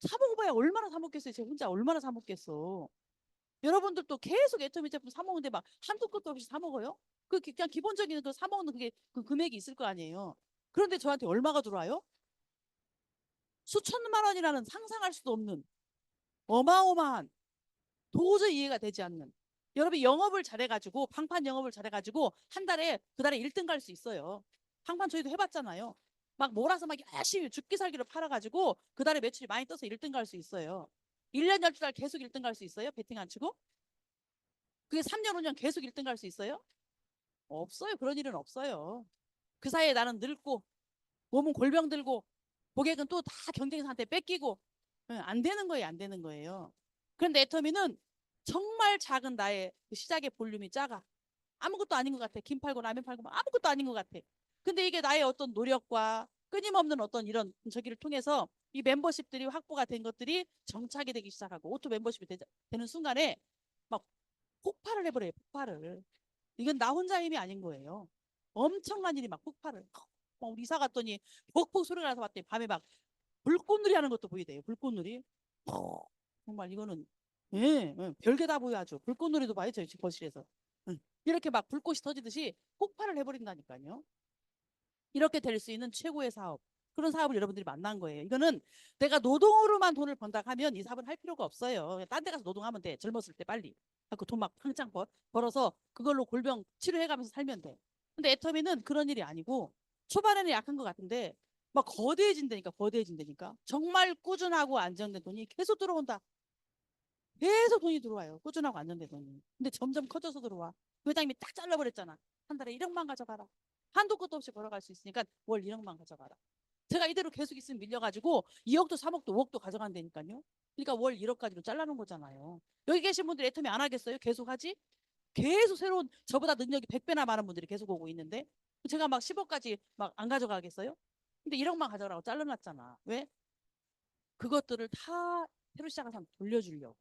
사 먹어봐야 얼마나 사 먹겠어요? 제가 혼자 얼마나 사 먹겠어? 여러분들도 계속 애터미 제품 사 먹는데 막 한두 끝도 없이 사 먹어요? 그 그냥 기본적인 그 사 먹는 그게 그 금액이 있을 거 아니에요. 그런데 저한테 얼마가 들어와요? 수천만 원이라는 상상할 수도 없는 어마어마한 도저히 이해가 되지 않는 여러분이 영업을 잘해가지고 방판 영업을 잘해가지고 한 달에 그 달에 1등 갈 수 있어요. 방판 저희도 해봤잖아요. 막 몰아서 막 열심히 죽기 살기로 팔아가지고 그 달에 매출이 많이 떠서 1등 갈 수 있어요. 1년 12달 계속 1등 갈 수 있어요? 베팅 안 치고? 그게 3년 5년 계속 1등 갈 수 있어요? 없어요. 그런 일은 없어요. 그 사이에 나는 늙고 몸은 골병 들고 고객은 또 다 경쟁사한테 뺏기고 안 되는 거예요. 안 되는 거예요. 그런데 애터미는 정말 작은 나의 그 시작의 볼륨이 작아. 아무것도 아닌 것 같아. 김 팔고 라면 팔고 막 아무것도 아닌 것 같아. 근데 이게 나의 어떤 노력과 끊임없는 어떤 이런 저기를 통해서 이 멤버십들이 확보가 된 것들이 정착이 되기 시작하고 오토 멤버십이 되는 순간에 막 폭발을 해버려요. 폭발을. 이건 나 혼자 힘이 아닌 거예요. 엄청난 일이 막 폭발을. 막 우리 이사 갔더니 벅벅 소리가 나서 봤더니 밤에 막 불꽃놀이 하는 것도 보이대요. 불꽃놀이. 정말 이거는 별게 다 보여야죠. 불꽃놀이도 봐요. 저희 집 거실에서. 이렇게 막 불꽃이 터지듯이 폭발을 해버린다니까요. 이렇게 될 수 있는 최고의 사업. 그런 사업을 여러분들이 만난 거예요. 이거는 내가 노동으로만 돈을 번다 하면 이 사업은 할 필요가 없어요. 딴 데 가서 노동하면 돼. 젊었을 때 빨리. 그 돈 막 팡짱 벌어서 그걸로 골병 치료해가면서 살면 돼. 근데 애터미는 그런 일이 아니고 초반에는 약한 것 같은데 막 거대해진다니까 거대해진다니까. 정말 꾸준하고 안정된 돈이 계속 들어온다. 계속 돈이 들어와요. 꾸준하고 안정된 돈이. 근데 점점 커져서 들어와. 회장님이 딱 잘라버렸잖아. 한 달에 1억만 가져가라. 한도 끝도 없이 벌어갈 수 있으니까 월 1억만 가져가라. 제가 이대로 계속 있으면 밀려가지고 2억도 3억도 5억도 가져간다니까요. 그러니까 월 1억까지로 잘라놓은 거잖아요. 여기 계신 분들 애터미 안 하겠어요? 계속 하지? 계속 새로운 저보다 능력이 100배나 많은 분들이 계속 오고 있는데 제가 막 10억까지 막 안 가져가겠어요? 근데 1억만 가져가라고 잘라놨잖아. 왜? 그것들을 다 새로 시작한 사람 돌려주려고.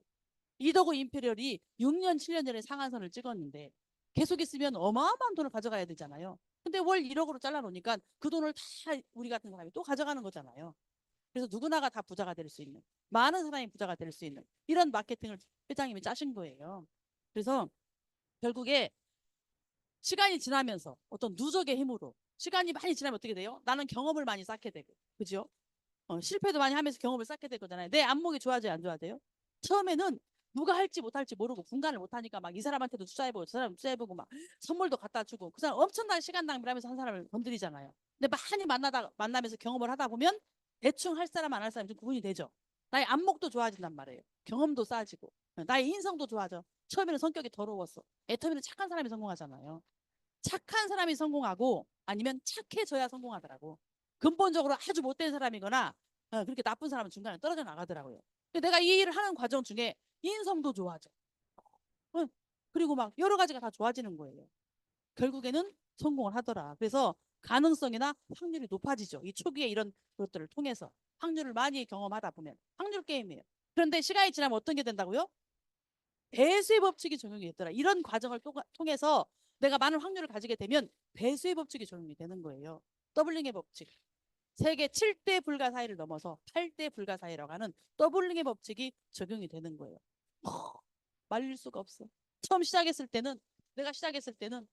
이더고 임페리얼이 6년, 7년 전에 상한선을 찍었는데 계속 있으면 어마어마한 돈을 가져가야 되잖아요. 근데 월 1억으로 잘라놓으니까 그 돈을 다 우리 같은 사람이 또 가져가는 거잖아요. 그래서 누구나가 다 부자가 될 수 있는, 많은 사람이 부자가 될 수 있는 이런 마케팅을 회장님이 짜신 거예요. 그래서 결국에 시간이 지나면서 어떤 누적의 힘으로 시간이 많이 지나면 어떻게 돼요? 나는 경험을 많이 쌓게 되고, 그죠? 실패도 많이 하면서 경험을 쌓게 될 거잖아요. 내 안목이 좋아져요, 안 좋아져요? 처음에는 누가 할지 못할지 모르고 분간을 못하니까 막 이 사람한테도 투자해보고 저 사람 투자해보고 막 선물도 갖다 주고 그 사람 엄청난 시간 낭비를 하면서 한 사람을 건드리잖아요. 근데 많이 만나면서 경험을 하다 보면 대충 할 사람 안 할 사람이 좀 구분이 되죠. 나의 안목도 좋아진단 말이에요. 경험도 쌓아지고 나의 인성도 좋아져. 처음에는 성격이 더러웠어. 애터미는 착한 사람이 성공하잖아요. 착한 사람이 성공하고 아니면 착해져야 성공하더라고. 근본적으로 아주 못된 사람이거나 그렇게 나쁜 사람은 중간에 떨어져 나가더라고요. 근데 내가 이 일을 하는 과정 중에 인성도 좋아져. 그리고 막 여러 가지가 다 좋아지는 거예요. 결국에는 성공을 하더라. 그래서 가능성이나 확률이 높아지죠. 이 초기에 이런 것들을 통해서 확률을 많이 경험하다 보면 확률 게임이에요. 그런데 시간이 지나면 어떤 게 된다고요? 배수의 법칙이 적용이 됐더라. 이런 과정을 통해서 내가 많은 확률을 가지게 되면 배수의 법칙이 적용이 되는 거예요. 더블링의 법칙. 세계 7대 불가사의를 넘어서 8대 불가사의라고 하는 더블링의 법칙이 적용이 되는 거예요. 말릴 수가 없어. 내가 시작했을 때는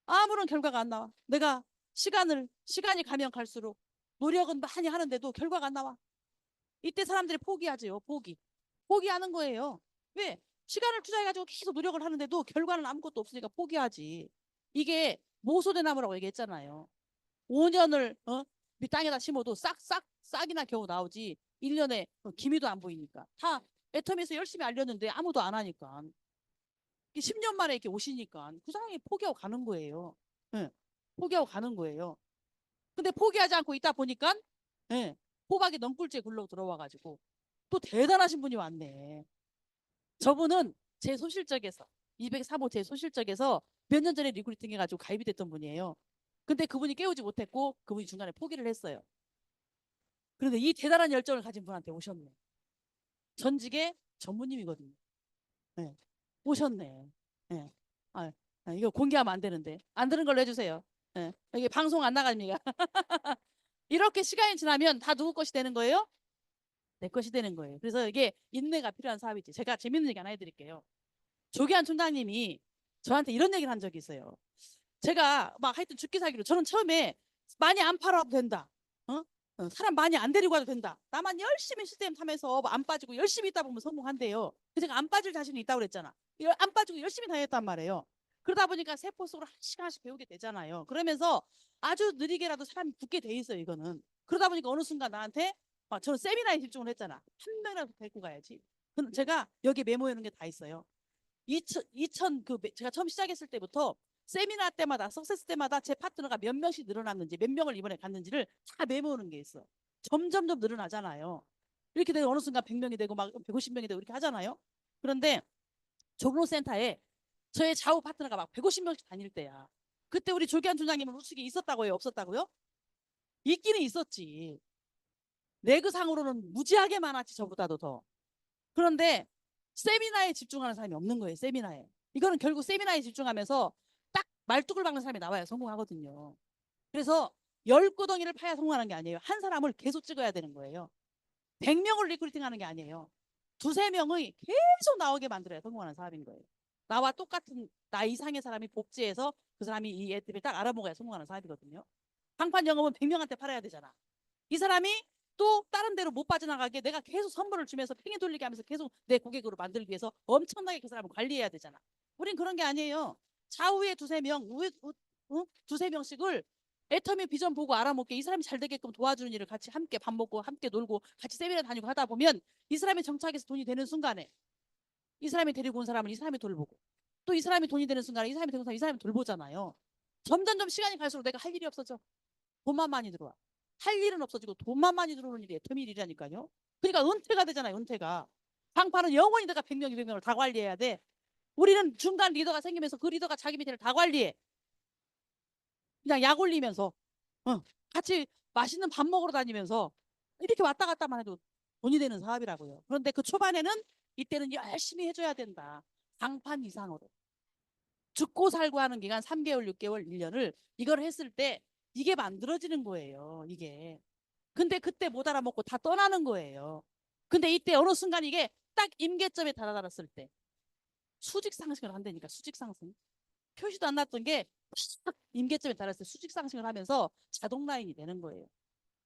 아무런 결과가 안 나와. 내가 시간이 가면 갈수록 노력은 많이 하는데도 결과가 안 나와. 이때 사람들이 포기하지요. 포기하는 거예요. 왜? 시간을 투자해가지고 계속 노력을 하는데도 결과는 아무것도 없으니까 포기하지. 이게 모소대나무라고 얘기했잖아요. 5년을 땅에다 심어도 싹이나 겨우 나오지. 1년에 기미도 안 보이니까. 다 애터미에서 열심히 알렸는데 아무도 안 하니까. 10년 만에 이렇게 오시니까 그 사람이 포기하고 가는 거예요. 예, 포기하고 가는 거예요. 근데 포기하지 않고 있다 보니까 예, 호박이 넝굴째 굴러 들어와가지고 또 대단하신 분이 왔네. 저분은 제 소실적에서 203호 제 소실적에서 몇 년 전에 리크루팅 해가지고 가입이 됐던 분이에요. 근데 그분이 깨우지 못했고 그분이 중간에 포기를 했어요. 그런데 이 대단한 열정을 가진 분한테 오셨네. 전직의 전무님이거든요. 네. 오셨네. 네. 이거 공개하면 안 되는데. 안 되는 걸로 해주세요. 네. 여기 방송 안 나갑니다. 이렇게 시간이 지나면 다 누구 것이 되는 거예요? 내 것이 되는 거예요. 그래서 이게 인내가 필요한 사업이지. 제가 재밌는 얘기 하나 해드릴게요. 조기환 총장님이 저한테 이런 얘기를 한 적이 있어요. 제가 막 하여튼 죽기 살기로 저는 처음에 많이 안 팔아도 된다. 사람 많이 안 데리고 와도 된다. 나만 열심히 시스템 타면서 안 빠지고 열심히 있다 보면 성공한대요. 제가 안 빠질 자신이 있다고 그랬잖아. 안 빠지고 열심히 다녔단 말이에요. 그러다 보니까 세포 속으로 한 시간씩 배우게 되잖아요. 그러면서 아주 느리게라도 사람이 붙게 돼 있어요. 이거는. 그러다 보니까 어느 순간 나한테 저는 세미나에 집중을 했잖아. 한 명이라도 데리고 가야지. 그럼 제가 여기 메모해 놓은 게 다 있어요. 제가 처음 시작했을 때부터 세미나 때마다 석세스 때마다 제 파트너가 몇 명씩 늘어났는지 몇 명을 이번에 갔는지를 다 메모하는 게 있어. 점점점 늘어나잖아요. 이렇게 되고 어느 순간 100명이 되고 막 150명이 되고 이렇게 하잖아요. 그런데 종로센터에 저의 좌우 파트너가 막 150명씩 다닐 때야. 그때 우리 조기환 총장님은 우측에 있었다고요? 없었다고요? 있기는 있었지. 내그상으로는 무지하게 많았지 저보다도 더. 그런데 세미나에 집중하는 사람이 없는 거예요. 세미나에. 이거는 결국 세미나에 집중하면서 딱 말뚝을 박는 사람이 나와야 성공하거든요. 그래서 10구덩이를 파야 성공하는 게 아니에요. 한 사람을 계속 찍어야 되는 거예요. 100명을 리크루팅하는 게 아니에요. 두세 명의 계속 나오게 만들어야 성공하는 사업인 거예요. 나와 똑같은 나 이상의 사람이 복지해서 그 사람이 이 애들을 딱 알아먹어야 성공하는 사업이거든요. 강판 영업은 100명한테 팔아야 되잖아. 이 사람이 또 다른 데로 못 빠져나가게 내가 계속 선물을 주면서 팽이 돌리게 하면서 계속 내 고객으로 만들기 위해서 엄청나게 그 사람을 관리해야 되잖아. 우린 그런 게 아니에요. 좌우에 두세 명, 두세 명씩을 애터미 비전 보고 알아먹게 이 사람이 잘 되게끔 도와주는 일을 같이 함께 밥 먹고 함께 놀고 같이 세미나 다니고 하다 보면 이 사람이 정착해서 돈이 되는 순간에 이 사람이 데리고 온 사람을 이 사람이 돌보고 또 이 사람이 돈이 되는 순간에 이 사람이 데리고 온 사람 이 사람이 돌보잖아요. 점점점 시간이 갈수록 내가 할 일이 없어져. 돈만 많이 들어와. 할 일은 없어지고 돈만 많이 들어오는 일이 애터미 일이라니까요. 그러니까 은퇴가 되잖아요. 은퇴가. 강파는 영원히 내가 100명, 200명을 다 관리해야 돼. 우리는 중간 리더가 생기면서 그 리더가 자기 밑에를 다 관리해. 그냥 약 올리면서 같이 맛있는 밥 먹으러 다니면서 이렇게 왔다 갔다만 해도 돈이 되는 사업이라고요. 그런데 그 초반에는 이때는 열심히 해줘야 된다. 강판 이상으로. 죽고 살고 하는 기간 3개월, 6개월, 1년을 이걸 했을 때 이게 만들어지는 거예요. 이게. 근데 그때 못 알아먹고 다 떠나는 거예요. 근데 이때 어느 순간 이게 딱 임계점에 달아달았을 때 수직 상승을 한다니까. 수직 상승. 표시도 안 났던 게 딱 임계점에 달았을 때 수직 상승을 하면서 자동 라인이 되는 거예요.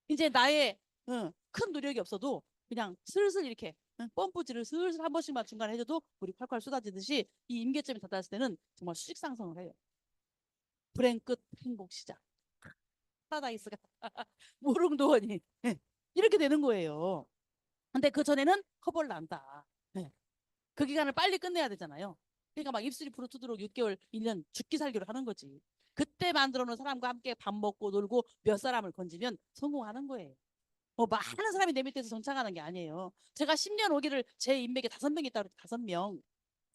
이제 나의 큰 노력이 없어도 그냥 슬슬 이렇게 펌프질을 슬슬 한 번씩만 중간에 해줘도 물이 콸콸 쏟아지듯이 이 임계점에 달았을 때는 정말 수직 상승을 해요. 불행 끝 행복 시작. 파라다이스가 무릉도원이 이렇게 되는 거예요. 근데 그 전에는 커버를 난다. 그 기간을 빨리 끝내야 되잖아요. 그러니까 막 입술이 부르트도록 6개월, 1년 죽기 살기로 하는 거지. 그때 만들어 놓은 사람과 함께 밥 먹고 놀고 몇 사람을 건지면 성공하는 거예요. 많은 사람이 내 밑에서 정착하는 게 아니에요. 제가 10년 오기를 제 인맥에 5명 있다고 그랬죠. 5명.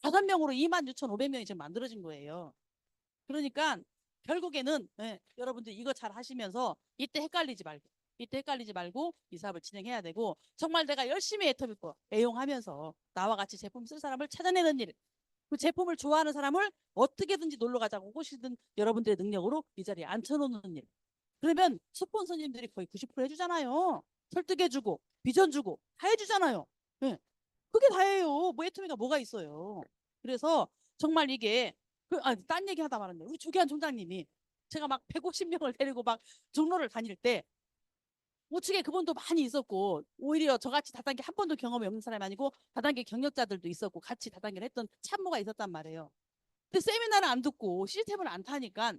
5명으로 26,500명이 지금 만들어진 거예요. 그러니까 결국에는 여러분들 이거 잘 하시면서 이때 헷갈리지 말고 이 사업을 진행해야 되고, 정말 내가 열심히 애터미고 애용하면서 나와 같이 제품 쓸 사람을 찾아내는 일, 그 제품을 좋아하는 사람을 어떻게든지 놀러 가자고 꼬시든 여러분들의 능력으로 이 자리에 앉혀놓는 일. 그러면 스폰서님들이 거의 90% 해주잖아요. 설득해주고 비전 주고 다 해주잖아요. 예. 그게 다예요. 뭐 애터미가 뭐가 있어요. 그래서 정말 이게 딴 얘기 하다 말았네. 우리 조기환 총장님이 제가 막 150명을 데리고 막 종로를 다닐 때 우측에 그분도 많이 있었고, 오히려 저같이 다단계 한 번도 경험이 없는 사람이 아니고 다단계 경력자들도 있었고 같이 다단계를 했던 참모가 있었단 말이에요. 근데 세미나를 안 듣고 시스템을 안 타니까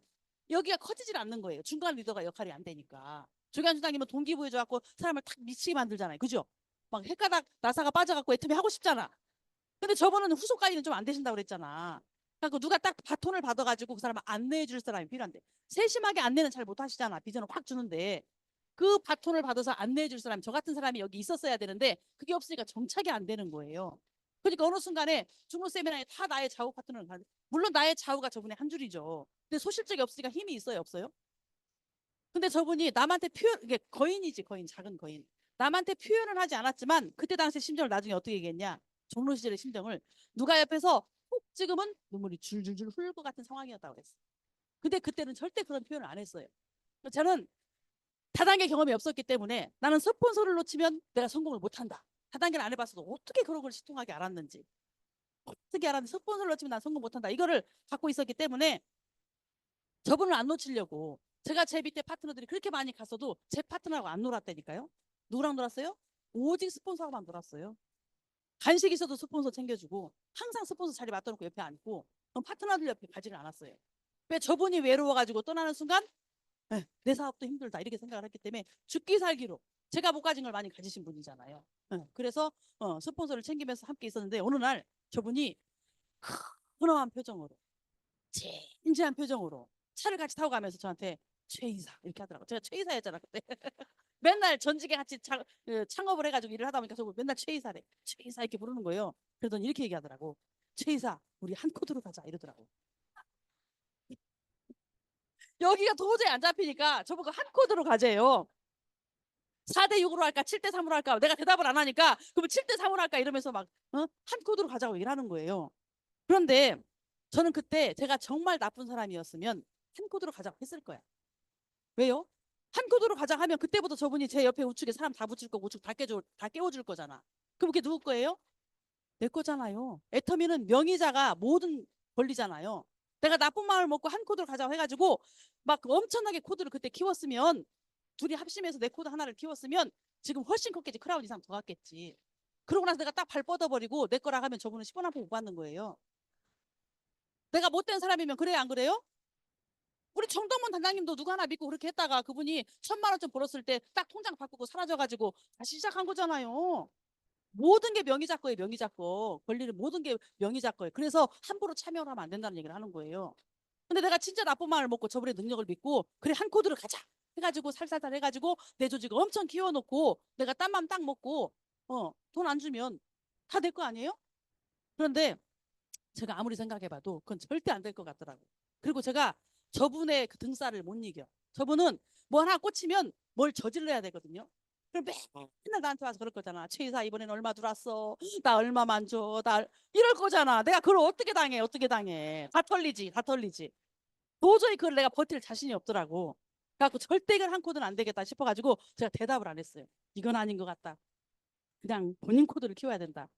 여기가 커지질 않는 거예요. 중간 리더가 역할이 안 되니까. 조기환 총장님은 동기부여줘갖고 사람을 탁 미치게 만들잖아요. 그죠? 막 헷가닥 나사가 빠져갖고 애터미 하고 싶잖아. 근데 저분은 후속 관리는 좀 안 되신다고 그랬잖아. 그러니까 누가 딱 바톤을 받아가지고 그 사람을 안내해 줄 사람이 필요한데, 세심하게 안내는 잘 못하시잖아. 비전을 확 주는데 그 바톤을 받아서 안내해 줄 사람, 저 같은 사람이 여기 있었어야 되는데 그게 없으니까 정착이 안 되는 거예요. 그러니까 어느 순간에 중로 세미나에 다 나의 좌우 파트너를 가는, 물론 나의 좌우가 저분의 한 줄이죠. 근데 소실적이 없으니까 힘이 있어요, 없어요? 근데 저분이 남한테 표현, 이게 거인이지, 거인, 작은 거인. 남한테 표현을 하지 않았지만 그때 당시 심정을 나중에 어떻게 얘기했냐? 종로 시절의 심정을 누가 옆에서 콕 찍으면 눈물이 줄줄줄 흐를 것 같은 상황이었다고 그랬어. 근데 그때는 절대 그런 표현을 안 했어요. 저는 다단계 경험이 없었기 때문에 나는 스폰서를 놓치면 내가 성공을 못한다. 다단계를 안 해봤어도 어떻게 그런 걸 시통하게 알았는지, 어떻게 알았는지, 스폰서를 놓치면 난 성공 못한다. 이거를 갖고 있었기 때문에 저분을 안 놓치려고 제가 제 밑에 파트너들이 그렇게 많이 갔어도 제 파트너하고 안 놀았다니까요. 누구랑 놀았어요? 오직 스폰서하고만 놀았어요. 간식 있어도 스폰서 챙겨주고 항상 스폰서 자리 맡아놓고 옆에 앉고, 파트너들 옆에 가지를 않았어요. 왜? 저분이 외로워가지고 떠나는 순간 내 사업도 힘들다 이렇게 생각을 했기 때문에 죽기 살기로 제가 못 가진 걸 많이 가지신 분이잖아요. 그래서 스폰서를 챙기면서 함께 있었는데, 어느 날 저분이 훈훈한 표정으로, 진지한 표정으로 차를 같이 타고 가면서 저한테 최 이사 이렇게 하더라고. 제가 최 이사였잖아 그때. 맨날 전직에 같이 창업을 해가지고 일을 하다 보니까 저거 맨날 최 이사래. 최 이사 이렇게 부르는 거예요. 그러더니 이렇게 얘기하더라고. 최 이사, 우리 한 코드로 가자 이러더라고. 여기가 도저히 안 잡히니까 저보고 한 코드로 가재요. 4대6으로 할까 7대3으로 할까, 내가 대답을 안 하니까 그러면 7대3으로 할까 이러면서 막 한 코드로 가자고 일하는 거예요. 그런데 저는 그때 제가 정말 나쁜 사람이었으면 한 코드로 가자고 했을 거야. 왜요? 한 코드로 가자 하면 그때부터 저분이 제 옆에 우측에 사람 다 붙일 거고 우측 다 깨워줄 거잖아. 그럼 그게 누구 거예요? 내 거잖아요. 애터미는 명의자가 모든 권리잖아요. 내가 나쁜 마음을 먹고 한 코드로 가자고 해가지고 막 엄청나게 코드를 그때 키웠으면, 둘이 합심해서 내 코드 하나를 키웠으면 지금 훨씬 컸겠지. 크라운 이상 더 갔겠지. 그러고 나서 내가 딱 발 뻗어버리고 내 거라 하면 저분은 10원 한 푼 못 받는 거예요. 내가 못된 사람이면 그래요, 안 그래요? 우리 정동문 단장님도 누구 하나 믿고 그렇게 했다가 그분이 1,000만 원쯤 벌었을 때 딱 통장 바꾸고 사라져가지고 다시 시작한 거잖아요. 모든 게 명의자 거예요, 명의자 거. 권리는 모든 게 명의자 거예요. 그래서 함부로 참여를 하면 안 된다는 얘기를 하는 거예요. 근데 내가 진짜 나쁜 마음을 먹고 저분의 능력을 믿고 그래 한 코드로 가자 해가지고 살살살 해가지고 내 조직을 엄청 키워놓고 내가 딴 맘 딱 먹고 돈 안 주면 다 내 거 아니에요? 그런데 제가 아무리 생각해봐도 그건 절대 안 될 것 같더라고요. 그리고 제가 저분의 그 등살을 못 이겨. 저분은 뭐 하나 꽂히면 뭘 저질러야 되거든요. 그럼 맨날 나한테 와서 그럴 거잖아. 최 이사 이번엔 얼마 들어왔어? 나 얼마만 줘? 나 이럴 거잖아. 내가 그걸 어떻게 당해? 어떻게 당해? 다 털리지, 다 털리지. 도저히 그걸 내가 버틸 자신이 없더라고. 그래갖고 절대 이건 한 코드는 안 되겠다 싶어가지고 제가 대답을 안 했어요. 이건 아닌 것 같다. 그냥 본인 코드를 키워야 된다.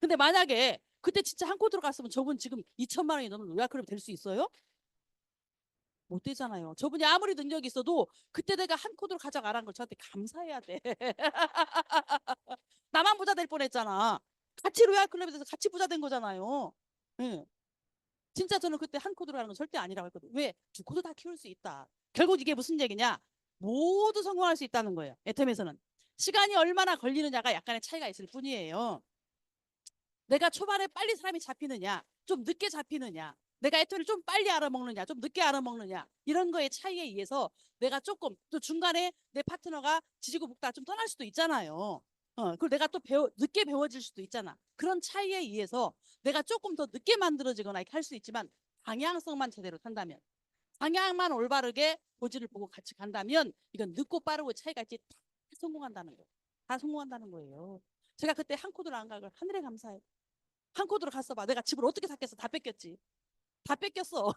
근데 만약에 그때 진짜 한 코드로 갔으면 저분 지금 2,000만 원이 넘는 의학그룹 될 수 있어요? 못 되잖아요. 저분이 아무리 능력이 있어도 그때 내가 한 코드로 가자고 안 한 걸 저한테 감사해야 돼. 나만 부자 될 뻔했잖아. 같이 로얄클럽에 대해서 같이 부자 된 거잖아요. 네. 진짜 저는 그때 한 코드로 하는 건 절대 아니라고 했거든. 왜? 두 코드 다 키울 수 있다. 결국 이게 무슨 얘기냐? 모두 성공할 수 있다는 거예요. 애텀에서는. 시간이 얼마나 걸리느냐가 약간의 차이가 있을 뿐이에요. 내가 초반에 빨리 사람이 잡히느냐, 좀 늦게 잡히느냐, 내가 애터미를 좀 빨리 알아먹느냐, 좀 늦게 알아먹느냐, 이런 거의 차이에 의해서 내가 조금 또 중간에 내 파트너가 지지고 볶다 좀 떠날 수도 있잖아요. 그리고 내가 또 늦게 배워질 수도 있잖아. 그런 차이에 의해서 내가 조금 더 늦게 만들어지거나 이렇게 할 수 있지만 방향성만 제대로 탄다면, 방향만 올바르게 고지를 보고 같이 간다면 이건 늦고 빠르고 차이가 있지 다 성공한다는 거예요. 다 성공한다는 거예요. 제가 그때 한 코드를 안 가고 하늘에 감사해. 한 코드로 갔어 봐. 내가 집을 어떻게 샀겠어? 다 뺏겼지. 다 뺏겼어.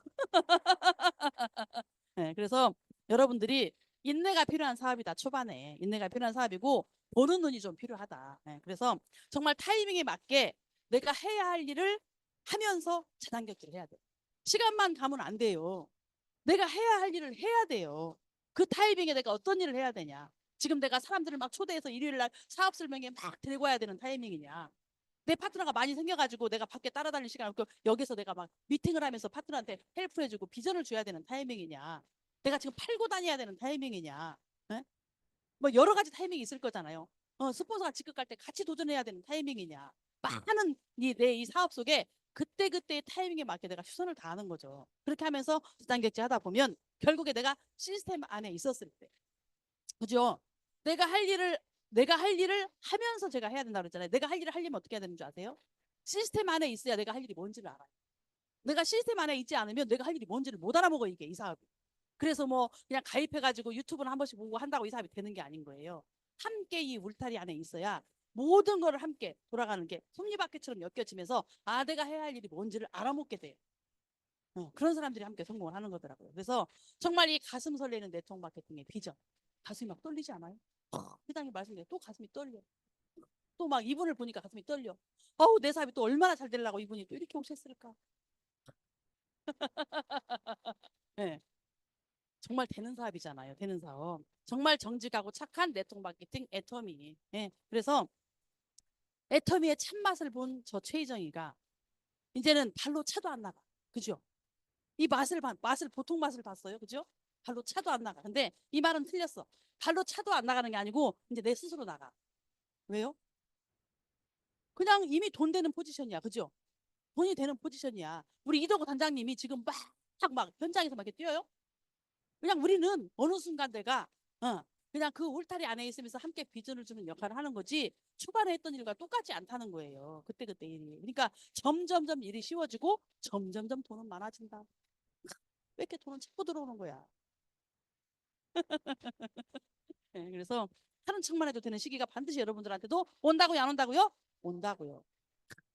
네, 그래서 여러분들이 인내가 필요한 사업이다. 초반에 인내가 필요한 사업이고 보는 눈이 좀 필요하다. 네, 그래서 정말 타이밍에 맞게 내가 해야 할 일을 하면서 재단격질을 해야 돼. 시간만 가면 안 돼요. 내가 해야 할 일을 해야 돼요. 그 타이밍에 내가 어떤 일을 해야 되냐. 지금 내가 사람들을 막 초대해서 일요일 날 사업 설명회 막 들고 와야 되는 타이밍이냐. 내 파트너가 많이 생겨가지고 내가 밖에 따라다닐 시간 없고 여기서 내가 막 미팅을 하면서 파트너한테 헬프해주고 비전을 줘야 되는 타이밍이냐. 내가 지금 팔고 다녀야 되는 타이밍이냐. 네? 뭐 여러 가지 타이밍이 있을 거잖아요. 스폰서가 직급 갈 때 같이 도전해야 되는 타이밍이냐. 많은 내 이 사업 속에 그때그때의 타이밍에 맞게 내가 최선을 다하는 거죠. 그렇게 하면서 주단격제 하다 보면 결국에 내가 시스템 안에 있었을 때, 그죠? 내가 할 일을 하면서 제가 해야 된다고 그랬잖아요. 내가 할 일을 하려면 어떻게 해야 되는 줄 아세요? 시스템 안에 있어야 내가 할 일이 뭔지를 알아요. 내가 시스템 안에 있지 않으면 내가 할 일이 뭔지를 못 알아먹어, 이게 이 사업이. 그래서 뭐 그냥 가입해가지고 유튜브는 한 번씩 보고 한다고 이 사업이 되는 게 아닌 거예요. 함께 이 울타리 안에 있어야 모든 거를 함께 돌아가는 게 톱니바퀴처럼 엮여지면서 아, 내가 해야 할 일이 뭔지를 알아먹게 돼요. 그런 사람들이 함께 성공을 하는 거더라고요. 그래서 정말 이 가슴 설레는 네트워크 마케팅의 비전. 가슴이 막 떨리지 않아요? 회장님 말씀대로 또 가슴이 떨려. 또 막 이분을 보니까 가슴이 떨려. 어우, 내 사업이 또 얼마나 잘 되려고 이분이 또 이렇게 오셨을까? 네. 정말 되는 사업이잖아요. 되는 사업. 정말 정직하고 착한 네트워크 마케팅 애터미. 예. 그래서 애터미의 참맛을 본 저 최희정이가 이제는 발로 차도 안 나가. 그죠? 이 맛을 보통 맛을 봤어요. 그죠? 발로 차도 안 나가. 근데 이 말은 틀렸어. 발로 차도 안 나가는 게 아니고 이제 내 스스로 나가. 왜요? 그냥 이미 돈 되는 포지션이야. 그죠? 돈이 되는 포지션이야. 우리 이덕호 단장님이 지금 막 현장에서 막 이렇게 뛰어요? 그냥 우리는 어느 순간 내가 그냥 그 울타리 안에 있으면서 함께 비전을 주는 역할을 하는 거지 초반에 했던 일과 똑같지 않다는 거예요. 그때그때 일이. 그러니까 점점점 일이 쉬워지고 점점점 돈은 많아진다. 왜 이렇게 돈은 자꾸 들어오는 거야. 네, 그래서 하는 척만 해도 되는 시기가 반드시 여러분들한테도 온다고요, 안 온다고요? 온다고요.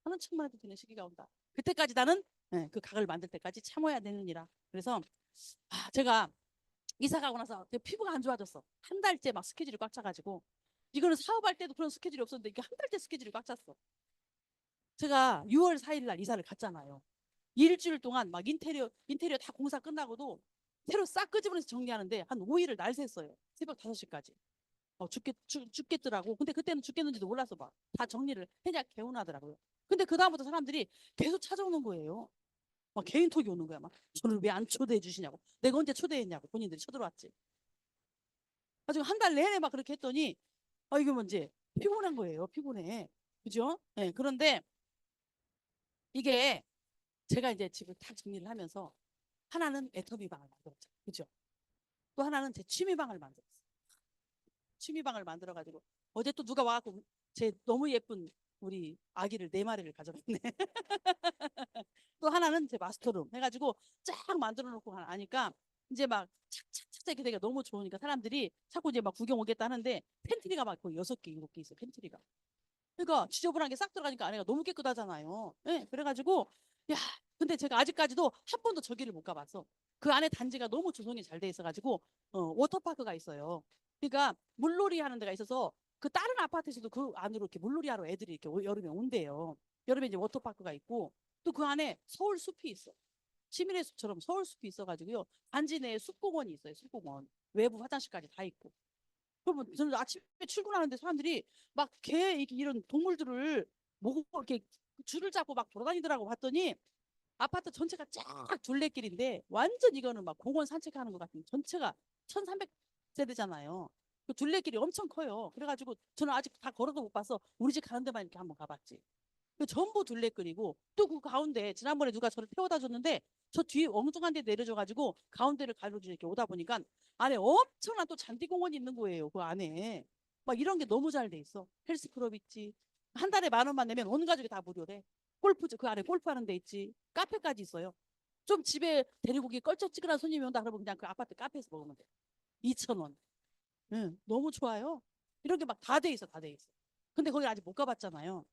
하는 척만 해도 되는 시기가 온다. 그때까지 나는 그 각을 만들 때까지 참아야 되느니라. 그래서 제가 이사 가고 나서 피부가 안 좋아졌어. 한 달째 막 스케줄이 꽉 차가지고 이거는 사업할 때도 그런 스케줄이 없었는데 이게 한 달째 스케줄이 꽉 찼어. 제가 6월 4일 날 이사를 갔잖아요. 일주일 동안 막 인테리어 다 공사 끝나고도 새로 싹 끄집어내서 정리하는데 한 5일을 날 샜어요. 새벽 5시까지. 죽겠더라고. 근데 그때는 죽겠는지도 몰라서 막 다 정리를 해냐 개운하더라고요. 근데 그다음부터 사람들이 계속 찾아오는 거예요. 막 개인톡이 오는 거야. 막 저를 왜 안 초대해 주시냐고. 내가 언제 초대했냐고. 본인들이 쳐들어왔지. 가지고 한 달 내내 막 그렇게 했더니 이게 뭔지 피곤한 거예요. 피곤해. 그죠? 네, 그런데 이게 제가 이제 집을 다 정리를 하면서 하나는 애터미 방을 만들었죠. 그죠? 또 하나는 제 취미방을 만들었어요. 취미방을 만들어가지고 어제 또 누가 와갖고 제 너무 예쁜 우리 아기를 4마리를 가져갔네. 또 하나는 제 마스터룸 해가지고 쫙 만들어 놓고 하니까 이제 막 착착착착 이렇게 되기가 너무 좋으니까 사람들이 자꾸 이제 막 구경 오겠다 하는데 팬트리가 막 거의 6개, 7개 있어요. 팬트리가. 그러니까 지저분한 게 싹 들어가니까 안에가 너무 깨끗하잖아요. 네, 그래가지고 야, 근데 제가 아직까지도 한 번도 저기를 못 가봤어. 그 안에 단지가 너무 조성이 잘 돼 있어가지고 워터파크가 있어요. 그러니까 물놀이 하는 데가 있어서 그 다른 아파트에서도 그 안으로 이렇게 물놀이 하러 애들이 이렇게 여름에 온대요. 여름에 이제 워터파크가 있고 또 그 안에 서울 숲이 있어. 시민의 숲처럼 서울 숲이 있어가지고요. 단지 내에 숲공원이 있어요. 숲공원. 외부 화장실까지 다 있고. 그러면 저는 아침에 출근하는데 사람들이 막 개 이런 동물들을 모고 이렇게 줄을 잡고 막 돌아다니더라고 봤더니 아파트 전체가 쫙 둘레길인데 완전 이거는 막 공원 산책하는 것 같은 전체가 1300세대잖아요. 그 둘레길이 엄청 커요. 그래가지고 저는 아직 다 걸어도 못 봐서 우리 집 가는 데만 이렇게 한번 가봤지. 그 전부 둘레길이고 또 그 가운데 지난번에 누가 저를 태워다 줬는데 저 뒤에 엉뚱한 데 내려줘가지고 가운데를 가로주 이렇게 오다 보니까 안에 엄청난 또 잔디공원이 있는 거예요. 그 안에. 막 이런 게 너무 잘 돼 있어. 헬스클럽 있지. 한 달에 10,000원만 내면 온 가족이 다 무료래. 골프 그 안에 골프하는 데 있지. 카페까지 있어요. 좀 집에 데리고 오기 껄쩍지근한 손님이 온다 그러면 그냥 그 아파트 카페에서 먹으면 돼. 2,000원. 응, 너무 좋아요. 이런 게 막 다 돼 있어, 다 돼 있어. 근데 거기 아직 못 가봤잖아요.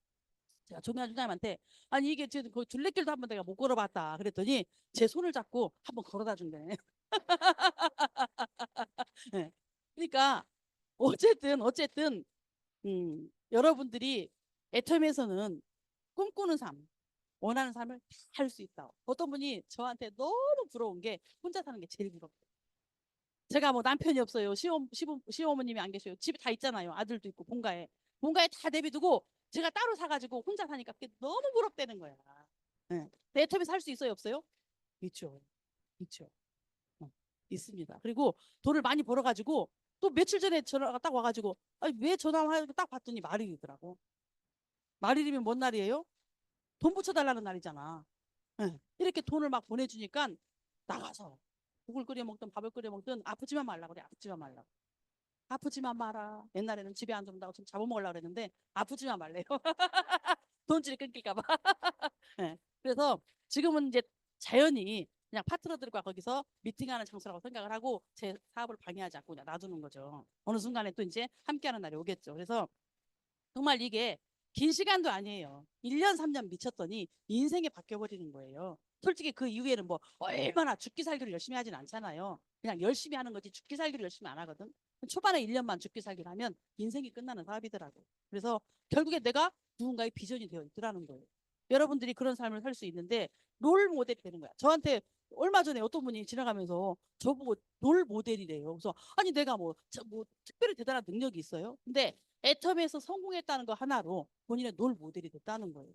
제가 조미아 주장님한테 아니 이게 지금 거기 둘레길도 한번 내가 못 걸어봤다 그랬더니 제 손을 잡고 한번 걸어다 준대. 네. 그러니까 어쨌든 여러분들이 애텀에서는 꿈꾸는 삶, 원하는 삶을 다 할 수 있다. 어떤 분이 저한테 너무 부러운 게 혼자 사는 게 제일 부럽대요. 제가 뭐 남편이 없어요. 시어머님이 안 계셔요. 집에 다 있잖아요. 아들도 있고 본가에 다 내비두고 제가 따로 사가지고 혼자 사니까 그게 너무 부럽다는 거야. 네. 내 애텀에 살 수 있어요, 없어요? 있죠, 있죠. 있습니다. 그리고 돈을 많이 벌어가지고 또 며칠 전에 전화가 딱 와가지고 아니 왜 전화하고 딱 봤더니 말일이더라고. 말일이면 뭔 날이에요? 돈 붙여달라는 날이잖아. 예. 이렇게 돈을 막 보내주니까 나가서 국을 끓여 먹든 밥을 끓여 먹든 아프지만 말라 그래. 아프지만 말라. 아프지만 마라. 옛날에는 집에 안 들어온다고 좀 잡아먹으려고 그랬는데 아프지만 말래요. 돈줄이 끊길까 봐. 예. 그래서 지금은 이제 자연히 그냥 파트너들과 거기서 미팅하는 장소라고 생각을 하고 제 사업을 방해하지 않고 그냥 놔두는 거죠. 어느 순간에 또 이제 함께하는 날이 오겠죠. 그래서 정말 이게 긴 시간도 아니에요. 1년, 3년 미쳤더니 인생이 바뀌어버리는 거예요. 솔직히 그 이후에는 뭐 얼마나 죽기 살기를 열심히 하진 않잖아요. 그냥 열심히 하는 거지 죽기 살기를 열심히 안 하거든. 초반에 1년만 죽기 살기를 하면 인생이 끝나는 사업이더라고. 그래서 결국에 내가 누군가의 비전이 되어 있더라는 거예요. 여러분들이 그런 삶을 살 수 있는데 롤 모델이 되는 거야. 저한테 얼마 전에 어떤 분이 지나가면서 저보고 롤 모델이래요. 그래서 아니 내가 뭐 특별히 대단한 능력이 있어요? 근데 애텀에서 성공했다는 거 하나로 본인의 롤 모델이 됐다는 거예요.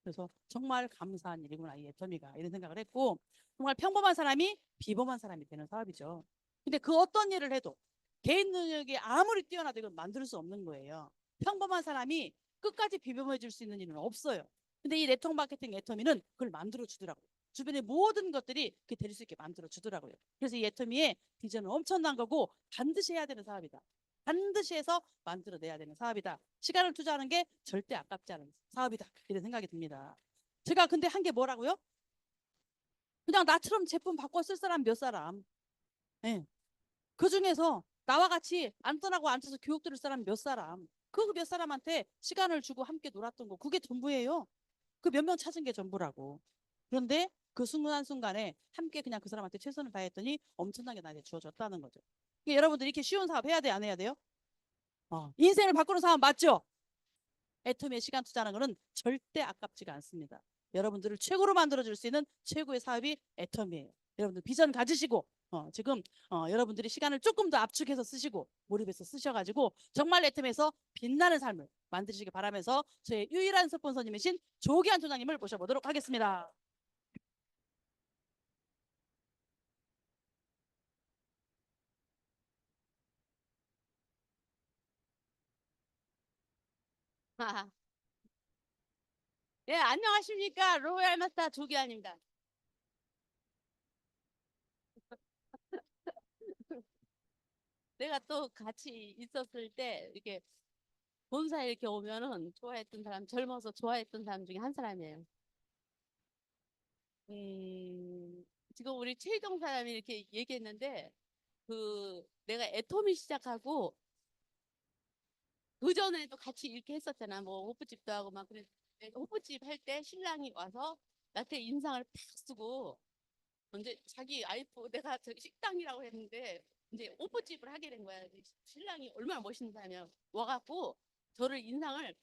그래서 정말 감사한 일이구나 이 애터미가 이런 생각을 했고 정말 평범한 사람이 비범한 사람이 되는 사업이죠. 근데 그 어떤 일을 해도 개인 능력이 아무리 뛰어나도 이건 만들 수 없는 거예요. 평범한 사람이 끝까지 비범해질 수 있는 일은 없어요. 근데 이 네트워크 마케팅 애터미는 그걸 만들어 주더라고요. 주변의 모든 것들이 그 될 수 있게 만들어 주더라고요. 그래서 이 애터미의 비전은 엄청난 거고 반드시 해야 되는 사업이다. 반드시 해서 만들어내야 되는 사업이다. 시간을 투자하는 게 절대 아깝지 않은 사업이다. 이런 생각이 듭니다. 제가 근데 한 게 뭐라고요? 그냥 나처럼 제품 바꿔 쓸 사람 몇 사람. 네. 그 중에서 나와 같이 안 떠나고 앉아서 교육 들을 사람 몇 사람. 그 몇 사람한테 시간을 주고 함께 놀았던 거. 그게 전부예요. 그 몇 명 찾은 게 전부라고. 그런데 그 순간순간에 함께 그냥 그 사람한테 최선을 다했더니 엄청나게 나한테 주어졌다는 거죠. 여러분들 이렇게 쉬운 사업 해야 돼, 안 해야 돼요? 인생을 바꾸는 사업 맞죠? 애텀의 시간 투자하는 것은 절대 아깝지가 않습니다. 여러분들을 최고로 만들어줄 수 있는 최고의 사업이 애텀이에요. 여러분들 비전 가지시고 지금 여러분들이 시간을 조금 더 압축해서 쓰시고 몰입해서 쓰셔가지고 정말 애텀에서 빛나는 삶을 만드시기 바라면서 저의 유일한 스폰서님이신 조기한 총장님을 모셔보도록 하겠습니다. 예, 안녕하십니까. 로얄 마스터 조기환입니다. 내가 또 같이 있었을 때 이렇게 본사에 이렇게 오면은 좋아했던 사람, 젊어서 좋아했던 사람 중에 한 사람이에요. 지금 우리 최희정 사람이 이렇게 얘기했는데 그 내가 애터미 시작하고 그 전에도 같이 이렇게 했었잖아. 뭐 호프집도 하고 막 그래. 호프집 할 때 신랑이 와서 나한테 인상을 팍 쓰고 이제 자기 아이프 내가 저기 식당이라고 했는데 이제 호프집을 하게 된 거야. 신랑이 얼마나 멋있는 사람이야. 와갖고 저를 인상을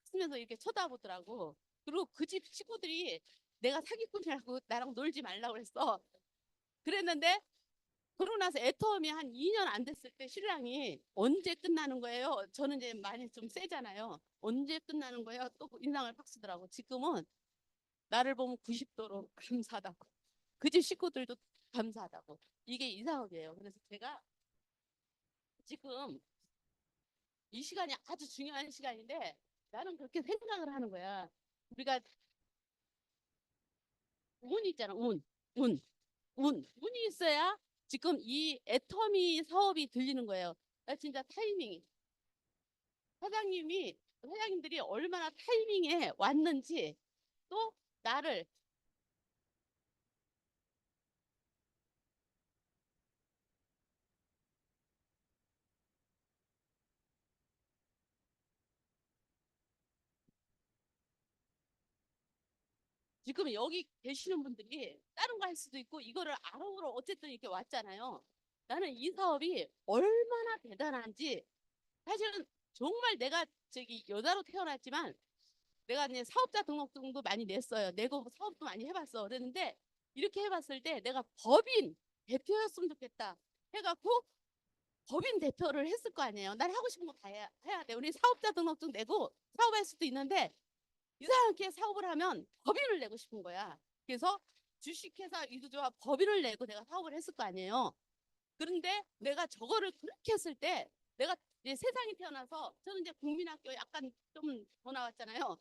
쓰면서 이렇게 쳐다보더라고. 그리고 그 집 식구들이 내가 사기꾼이라고 나랑 놀지 말라고 그랬어. 그랬는데 그러고 나서 애터미 한 2년 안 됐을 때 신랑이 언제 끝나는 거예요? 저는 이제 많이 좀 세잖아요. 언제 끝나는 거예요? 또 인상을 팍 쓰더라고. 지금은 나를 보면 90도로 감사하다고. 그 집 식구들도 감사하다고. 이게 이 사업이에요. 그래서 제가 지금 이 시간이 아주 중요한 시간인데 나는 그렇게 생각을 하는 거야. 우리가 운 있잖아, 운. 운. 운이 있어야 지금 이 애터미 사업이 들리는 거예요. 나 진짜 타이밍이. 사장님들이 얼마나 타이밍에 왔는지 또 나를 지금 여기 계시는 분들이 다른 거 할 수도 있고 이거를 알아보러 어쨌든 이렇게 왔잖아요. 나는 이 사업이 얼마나 대단한지 사실은 정말 내가 저기 여자로 태어났지만 내가 이제 사업자 등록증도 많이 냈어요. 내고 사업도 많이 해봤어. 그랬는데 이렇게 해봤을 때 내가 법인 대표였으면 좋겠다 해갖고 법인 대표를 했을 거 아니에요. 난 하고 싶은 거 다 해야 돼. 우리 사업자 등록증 내고 사업할 수도 있는데 이상하게 사업을 하면 법인을 내고 싶은 거야. 그래서 주식회사 위주조합 법인을 내고 내가 사업을 했을 거 아니에요. 그런데 내가 저거를 그렇게 했을 때 내가 이제 세상에 태어나서 저는 이제 국민학교 약간 좀 더 나왔잖아요.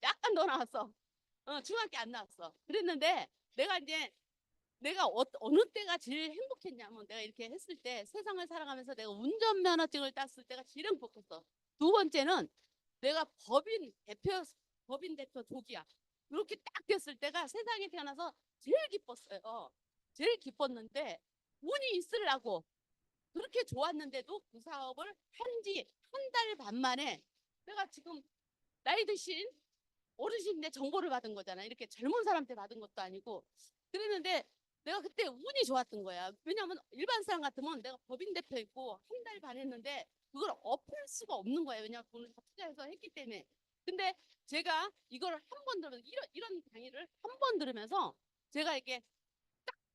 약간 더 나왔어. 중학교 안 나왔어. 그랬는데 내가 어느 때가 제일 행복했냐면 내가 이렇게 했을 때 세상을 살아가면서 내가 운전면허증을 땄을 때가 제일 행복했어. 두 번째는 내가 법인 대표 조기야. 이렇게 딱 됐을 때가 세상에 태어나서 제일 기뻤어요. 제일 기뻤는데 운이 있으려고 그렇게 좋았는데도 그 사업을 한 지 한 달 반 만에 내가 지금 나이 드신 어르신인데 정보를 받은 거잖아. 이렇게 젊은 사람한테 받은 것도 아니고. 그랬는데 내가 그때 운이 좋았던 거야. 왜냐하면 일반 사람 같으면 내가 법인 대표 있고 한 달 반 했는데 그걸 엎을 수가 없는 거예요. 왜냐하면 돈을 다 투자해서 했기 때문에. 근데 제가 이걸 한 번 들으면서 이런 강의를 한 번 들으면서 제가 이렇게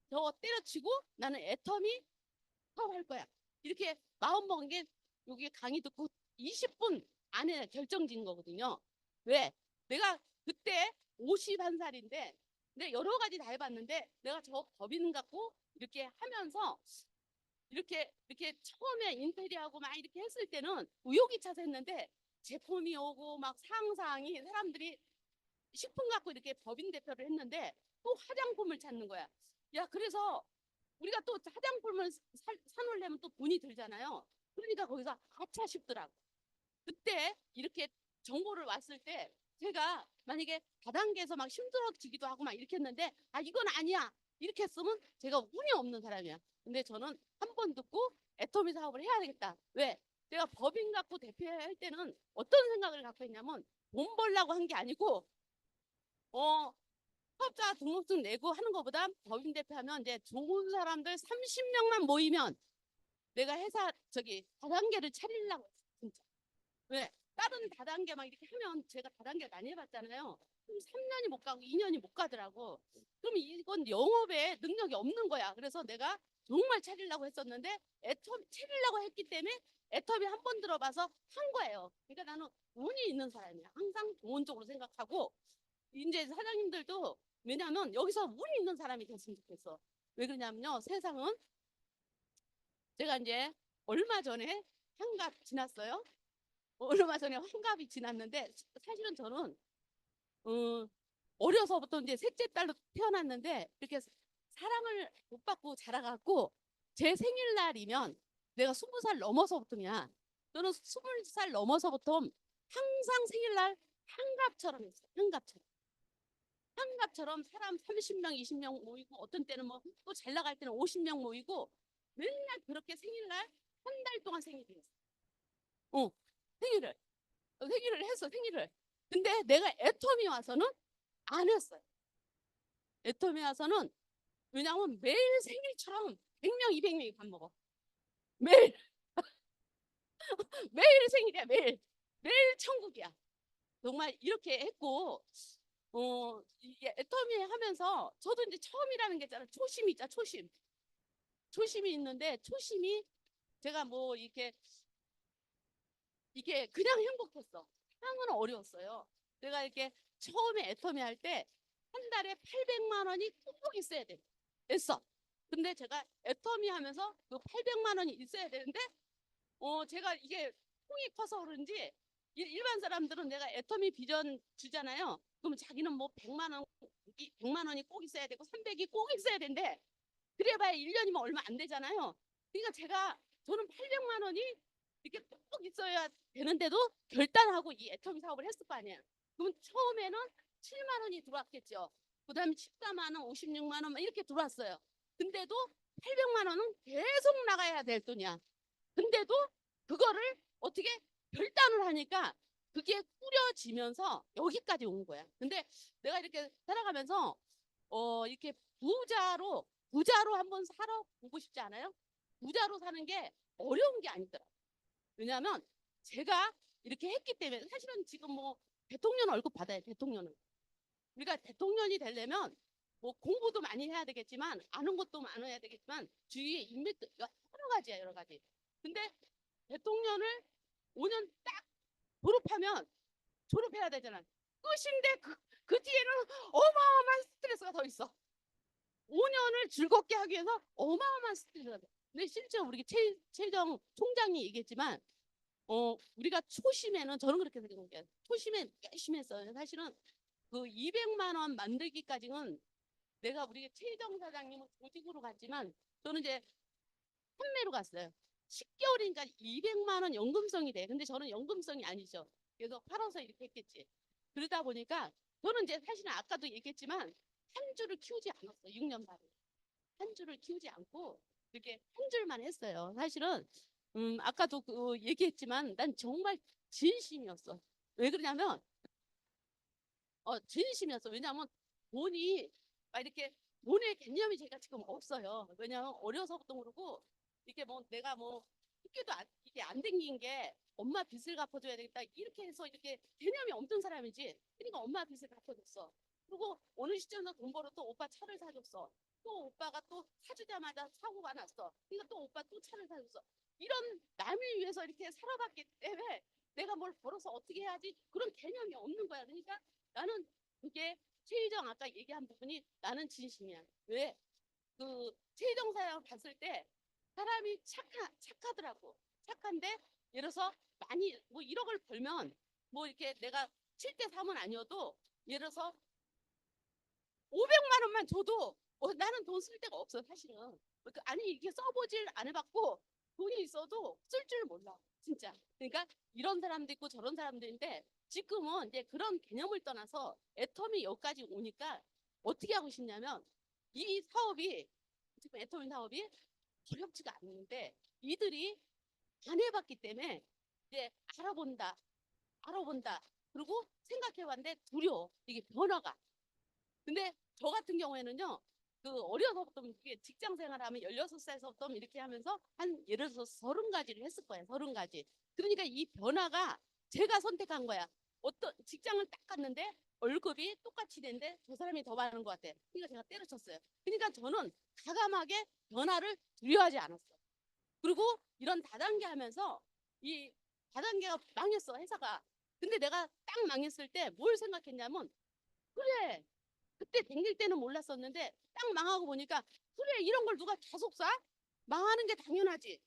저거 때려치고 나는 애터미 사업할 거야. 이렇게 마음 먹은 게 여기 강의 듣고 20분 안에 결정진 거거든요. 왜? 내가 그때 51살인데 근데 여러 가지 다 해봤는데 내가 저 법인 갖고 이렇게 하면서 이렇게 처음에 인테리어하고 막 이렇게 했을 때는 우여기차서 했는데 제품이 오고 막 상상이 사람들이 식품 갖고 이렇게 법인 대표를 했는데 또 화장품을 찾는 거야. 야, 그래서 우리가 또 화장품을 사놓으려면 또 돈이 들잖아요. 그러니까 거기서 아차 싶더라고. 그때 이렇게 정보를 왔을 때 제가 만약에 다단계에서 막 힘들어지기도 하고 막 이렇게 했는데 아 이건 아니야 이렇게 했으면 제가 운이 없는 사람이야. 근데 저는 한 번 듣고 애터미 사업을 해야 되겠다. 왜? 제가 법인 갖고 대표할 때는 어떤 생각을 갖고 했냐면 돈 벌려고 한 게 아니고 어 사업자 등록증 내고 하는 것보다 법인 대표하면 이제 좋은 사람들 30명만 모이면 내가 회사 저기 다단계를 차리려고 했어 진짜. 왜? 다른 다단계 막 이렇게 하면 제가 다단계 많이 해봤잖아요. 그럼 3년이 못 가고 2년이 못 가더라고. 그럼 이건 영업에 능력이 없는 거야. 그래서 내가 정말 차리려고 했었는데 애터미 차리려고 했기 때문에 애터미 한 번 들어봐서 한 거예요. 그러니까 나는 운이 있는 사람이야. 항상 좋은 쪽으로 생각하고 이제 사장님들도 왜냐하면 여기서 운이 있는 사람이 됐으면 좋겠어. 왜 그러냐면요. 세상은 제가 이제 얼마 전에 환갑 지났어요. 얼마 전에 환갑이 지났는데 사실은 저는 어려서부터 이제 셋째 딸로 태어났는데 이렇게 사랑을 못 받고 자라갖고 제 생일날이면 내가 20살 넘어서부터냐 저는 20살 넘어서부터 항상 생일날 한갑처럼 했어요. 한갑처럼 사람 30명 20명 모이고 어떤 때는 뭐 또 잘 나갈 때는 50명 모이고 맨날 그렇게 생일날 한 달 동안 생일을 했어. 어, 생일을 했어 생일을. 근데 내가 애터미 와서는 안 했어요. 애터미 와서는 왜냐하면 매일 생일처럼 100명 200명이 밥 먹어. 매일 매일 생일이야 매일 천국이야. 정말 이렇게 했고 이게 애터미 하면서 저도 이제 처음이라는 게 있잖아. 초심이 있잖아. 초심이 있는데 초심이 제가 뭐 이게 그냥 행복했어. 향은 어려웠어요. 내가 이렇게 처음에 애터미 할 때 한 달에 800만 원이 꼭 있어야 돼. 됐어. 근데 제가 애터미 하면서 그 800만 원이 있어야 되는데 제가 이게 통이 커서 그런지 일반 사람들은 내가 애터미 비전 주잖아요. 그럼 자기는 뭐 100만 원이 꼭 있어야 되고 300이 꼭 있어야 된대. 그래봐야 1년이면 얼마 안 되잖아요. 그러니까 저는 800만 원이 이렇게 꼭 있어야 되는데도 결단하고 이 애터미 사업을 했을 거 아니에요. 그럼 처음에는 7만 원이 들어왔겠죠. 그다음에 14만 원, 56만 원 이렇게 들어왔어요. 근데도 800만 원은 계속 나가야 될 돈이야. 근데도 그거를 어떻게 결단을 하니까 그게 꾸려지면서 여기까지 온 거야. 근데 내가 이렇게 살아가면서 이렇게 부자로 한번 살아보고 싶지 않아요? 부자로 사는 게 어려운 게 아니더라. 왜냐하면 제가 이렇게 했기 때문에 사실은 지금 뭐 대통령 월급 받아요. 대통령은. 우리가 대통령이 되려면 뭐 공부도 많이 해야 되겠지만 아는 것도 많아야 되겠지만 주위에 인맥도 여러 가지야 여러 가지. 근데 대통령을 5년 딱 졸업해야 되잖아. 끝인데 그 뒤에는 어마어마한 스트레스가 더 있어. 5년을 즐겁게 하기 위해서 어마어마한 스트레스가 돼. 근데 실제 우리 최정 총장이 얘기했지만 우리가 초심에는 저는 그렇게 생각해요. 초심에 열심히 했어요. 사실은 그 200만 원 만들기까지는 내가 우리 최정 사장님은 조직으로 갔지만 저는 이제 판매로 갔어요. 10개월이니까 200만 원 연금성이 돼. 근데 저는 연금성이 아니죠. 그래서 팔아서 이렇게 했겠지. 그러다 보니까 저는 이제 사실은 아까도 얘기했지만 한 줄을 키우지 않았어. 6년 반을. 한 줄을 키우지 않고 이렇게 한 줄만 했어요. 사실은 아까도 그 얘기했지만 난 정말 진심이었어. 왜 그러냐면 진심이었어. 왜냐하면 돈이 막 이렇게 돈의 개념이 제가 지금 없어요. 왜냐하면 어려서부터 그러고 이게 뭐 내가 뭐 학교도 이게 안 댕긴 게 엄마 빚을 갚아줘야 되겠다 이렇게 해서 이렇게 개념이 없는 사람이지. 그러니까 엄마 빚을 갚아줬어. 그리고 어느 시점에서 돈 벌어 또 오빠 차를 사줬어. 또 오빠가 또 사주자마자 사고가 났어. 그러니까 또 오빠 또 차를 사줬어. 이런 남을 위해서 이렇게 살아봤기 때문에 내가 뭘 벌어서 어떻게 해야지 그런 개념이 없는 거야. 그러니까 나는 그게 최희정 아까 얘기한 부분이 나는 진심이야. 왜? 그 최희정 사람 봤을 때 사람이 착하더라고. 착한데 예를 들어서 많이 뭐 1억을 벌면 뭐 이렇게 내가 7대 3은 아니어도 예를 들어서 500만 원만 줘도 나는 돈 쓸 데가 없어 사실은. 아니 이게 써보질 안 해봤고 돈이 있어도 쓸 줄 몰라 진짜. 그러니까 이런 사람도 있고 저런 사람들인데 지금은 이제 그런 개념을 떠나서 애터미 여기까지 오니까 어떻게 하고 싶냐면 이 사업이 지금 애터미 사업이 어렵지가 않는데 이들이 안 해봤기 때문에 이제 알아본다. 그리고 생각해봤는데 두려워. 이게 변화가. 근데 저 같은 경우에는요, 그 어려서부터 직장 생활하면 16살서부터 이렇게 하면서 한 예를 들어서 30가지를 했을 거예요. 30가지. 그러니까 이 변화가 제가 선택한 거야. 어떤 직장을 딱 갔는데 월급이 똑같이 되는데 저 사람이 더 많은 것 같아. 그러니까 제가 때려쳤어요. 그러니까 저는 과감하게 변화를 두려워하지 않았어. 그리고 이런 다단계 하면서 이 다단계가 망했어, 회사가. 근데 내가 딱 망했을 때 뭘 생각했냐면 그래 그때 댕길 때는 몰랐었는데 딱 망하고 보니까 그래 이런 걸 누가 계속 사? 망하는 게 당연하지.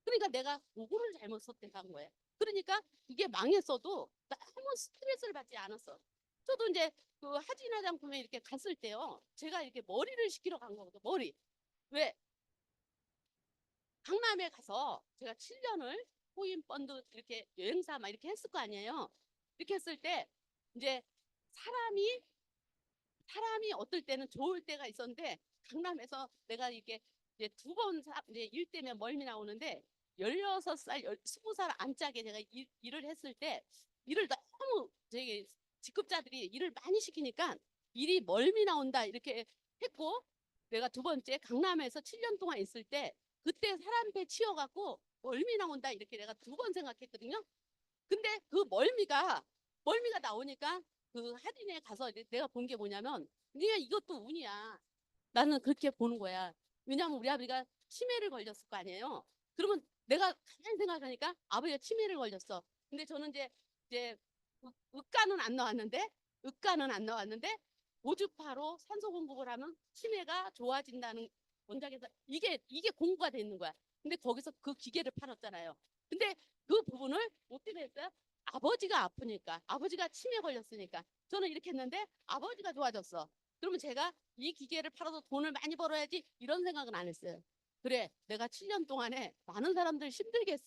그러니까 내가 그거를 잘못 선택한 거예요. 그러니까 이게 망했어도 너무 스트레스를 받지 않았어. 저도 이제 그 하진 화장품에 이렇게 갔을 때요. 제가 이렇게 머리를 식히러 간 거거든. 머리. 왜? 강남에 가서 제가 7년을 코인 펀드 이렇게 여행사 막 이렇게 했을 거 아니에요. 이렇게 했을 때 이제 사람이 어떨 때는 좋을 때가 있었는데 강남에서 내가 이렇게 이제 이제 일 때문에 멀미 나오는데 16살, 20살 안짝에 제가 일을 했을 때 일을 너무 저기 직급자들이 일을 많이 시키니까 일이 멀미 나온다 이렇게 했고 내가 두 번째 강남에서 7년 동안 있을 때 그때 사람 배 치여갖고 멀미 나온다 이렇게 내가 2번 생각했거든요. 근데 그 멀미가 나오니까 그 할인에 가서 내가 본 게 뭐냐면 그냥 이것도 운이야. 나는 그렇게 보는 거야. 왜냐하면 우리 아버지가 치매를 걸렸을 거 아니에요. 그러면 내가 가만히 생각하니까 아버지가 치매를 걸렸어. 근데 저는 이제 의과는 안 나왔는데 고주파로 산소 공급을 하면 치매가 좋아진다는 원작에서 이게 공부가 돼 있는 거야. 근데 거기서 그 기계를 팔았잖아요. 근데 그 부분을 어떻게 했어요? 아버지가 아프니까 아버지가 치매 걸렸으니까 저는 이렇게 했는데 아버지가 좋아졌어. 그러면 제가 이 기계를 팔아서 돈을 많이 벌어야지 이런 생각은 안 했어요. 그래 내가 7년 동안에 많은 사람들 힘들게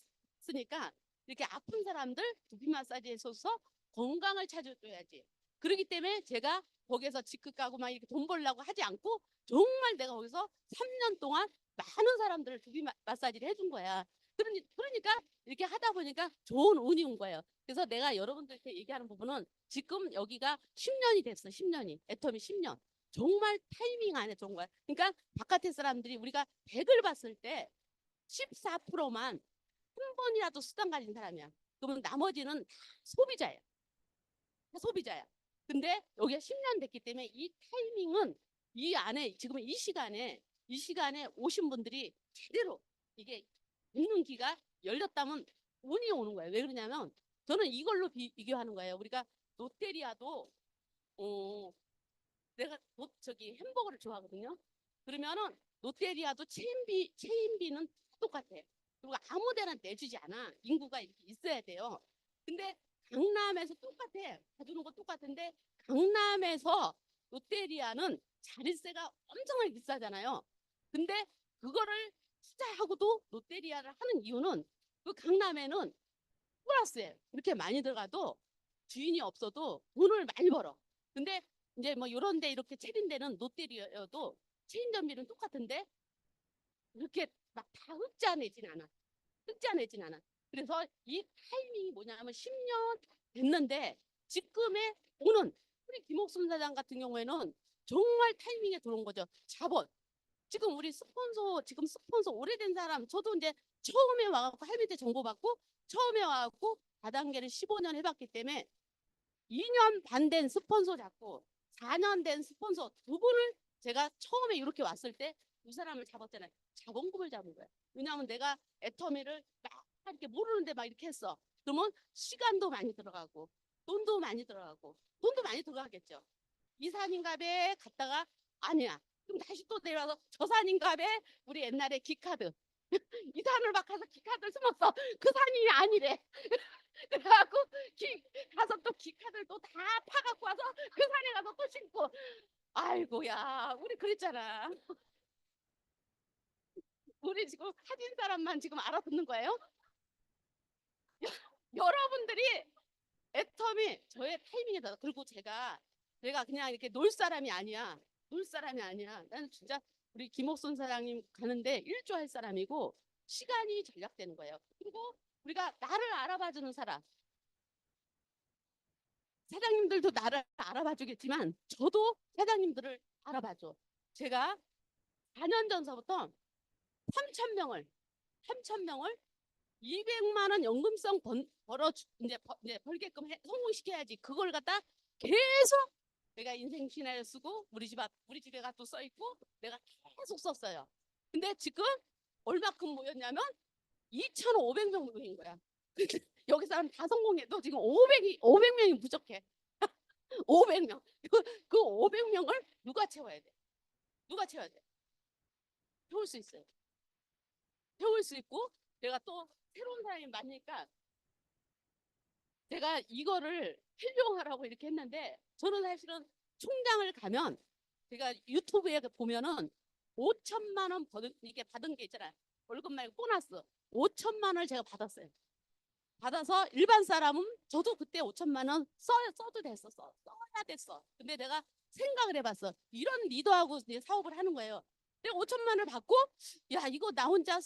없으니까 이렇게 아픈 사람들 두피 마사지 해줘서 건강을 찾아줘야지. 그렇기 때문에 제가 거기에서 지크 까고 막 이렇게 돈 벌려고 하지 않고 정말 내가 거기서 3년 동안 많은 사람들을 두피 마사지를 해준 거야. 그러니까 이렇게 하다 보니까 좋은 운이 온 거예요. 그래서 내가 여러분들께 얘기하는 부분은 지금 여기가 10년이 됐어. 10년이. 애터미 10년. 정말 타이밍 안에 좋은 거야. 그러니까 바깥의 사람들이 우리가 100을 봤을 때 14%만 한 번이라도 수당 가진 사람이야. 그러면 나머지는 다 소비자야. 다 소비자야. 근데 여기가 10년 됐기 때문에 이 타이밍은 이 안에 지금 이 시간에 오신 분들이 제대로 이게 있는 기가 열렸다면 운이 오는 거예요. 왜 그러냐면 저는 이걸로 비교하는 거예요. 우리가 롯데리아도 내가 저기 햄버거를 좋아하거든요. 그러면은 롯데리아도 체인비는 똑같아. 그리고 아무 데나 내주지 않아. 인구가 이렇게 있어야 돼요. 근데 강남에서 똑같아. 가주는 거 똑같은데 강남에서 롯데리아는 자릿세가 엄청나게 비싸잖아요. 근데 그거를 투자하고도 롯데리아를 하는 이유는 그 강남에는 플러스에 그렇게 많이 들어가도 주인이 없어도 돈을 많이 벌어. 근데 이제 뭐 이런 데 이렇게 체인데는 롯데리아여도 체인점비는 똑같은데 이렇게 막 다 흑자내진 않아. 흑자내진 않아. 그래서 이 타이밍이 뭐냐면 10년 됐는데 지금의 오는 우리 김옥순 사장 같은 경우에는 정말 타이밍에 들어온 거죠. 자본. 지금 우리 지금 스폰서 오래된 사람, 저도 이제 처음에 와갖고 할미대 정보 받고 처음에 와갖고 다단계를 15년 해봤기 때문에 2년 반 된 스폰서 잡고 4년 된 스폰서 두 분을 제가 처음에 이렇게 왔을 때 두 사람을 잡았잖아요. 자본금을 잡은 거예요. 왜냐하면 내가 애터미를 막 이렇게 모르는데 막 이렇게 했어. 그러면 시간도 많이 들어가고 돈도 많이 들어가겠죠. 이 산인갑에 갔다가 아니야. 그럼 다시 또 내려와서 저 산인갑에 우리 옛날에 기카드 이 산을 막 가서 기카드를 숨었어. 그 산이 아니래. 그래갖고 가서 또 기카들 또 다 파갖고 와서 그 산에 가서 또 신고. 아이고야 우리 그랬잖아. 우리 지금 사진 사람만 지금 알아듣는 거예요? 여러분들이 애터미 저의 타이밍이다. 그리고 제가 그냥 이렇게 놀 사람이 아니야. 놀 사람이 아니야. 나는 진짜 우리 김옥순 사장님 가는데 일조할 사람이고 시간이 전략되는 거예요. 그리고 우리가 나를 알아봐주는 사람. 사장님들도 나를 알아봐 주겠지만 저도 사장님들을 알아봐줘. 제가 4년 전서부터 3,000명을 200만 원 연금성 이제 벌게끔 성공시켜야지. 그걸 갖다 계속 내가 인생 신화를 쓰고 우리 집에가 또 써 있고 내가 계속 썼어요. 근데 지금 얼마큼 모였냐면 2,500명 모인 거야. 여기 사람 다 성공해도 지금 500명이 부족해. 500명. 그 500명을 누가 채워야 돼? 누가 채워야 돼? 태울 수 있어요. 태울 수 있고 내가 또 새로운 사람이 많으니까 제가 이거를 활용하라고 이렇게 했는데 저는 사실은 총장을 가면 제가 유튜브에 보면은 5천만 원 이게 받은 게 있잖아요. 월급 말고 보너스 5천만 원을 제가 받았어요. 받아서 일반 사람은 저도 그때 5천만 원 써도 됐어. 써야 됐어. 근데 내가 생각을 해봤어. 이런 리더하고 이제 사업을 하는 거예요. 내가 5천만 원을 받고 야 이거 나 혼자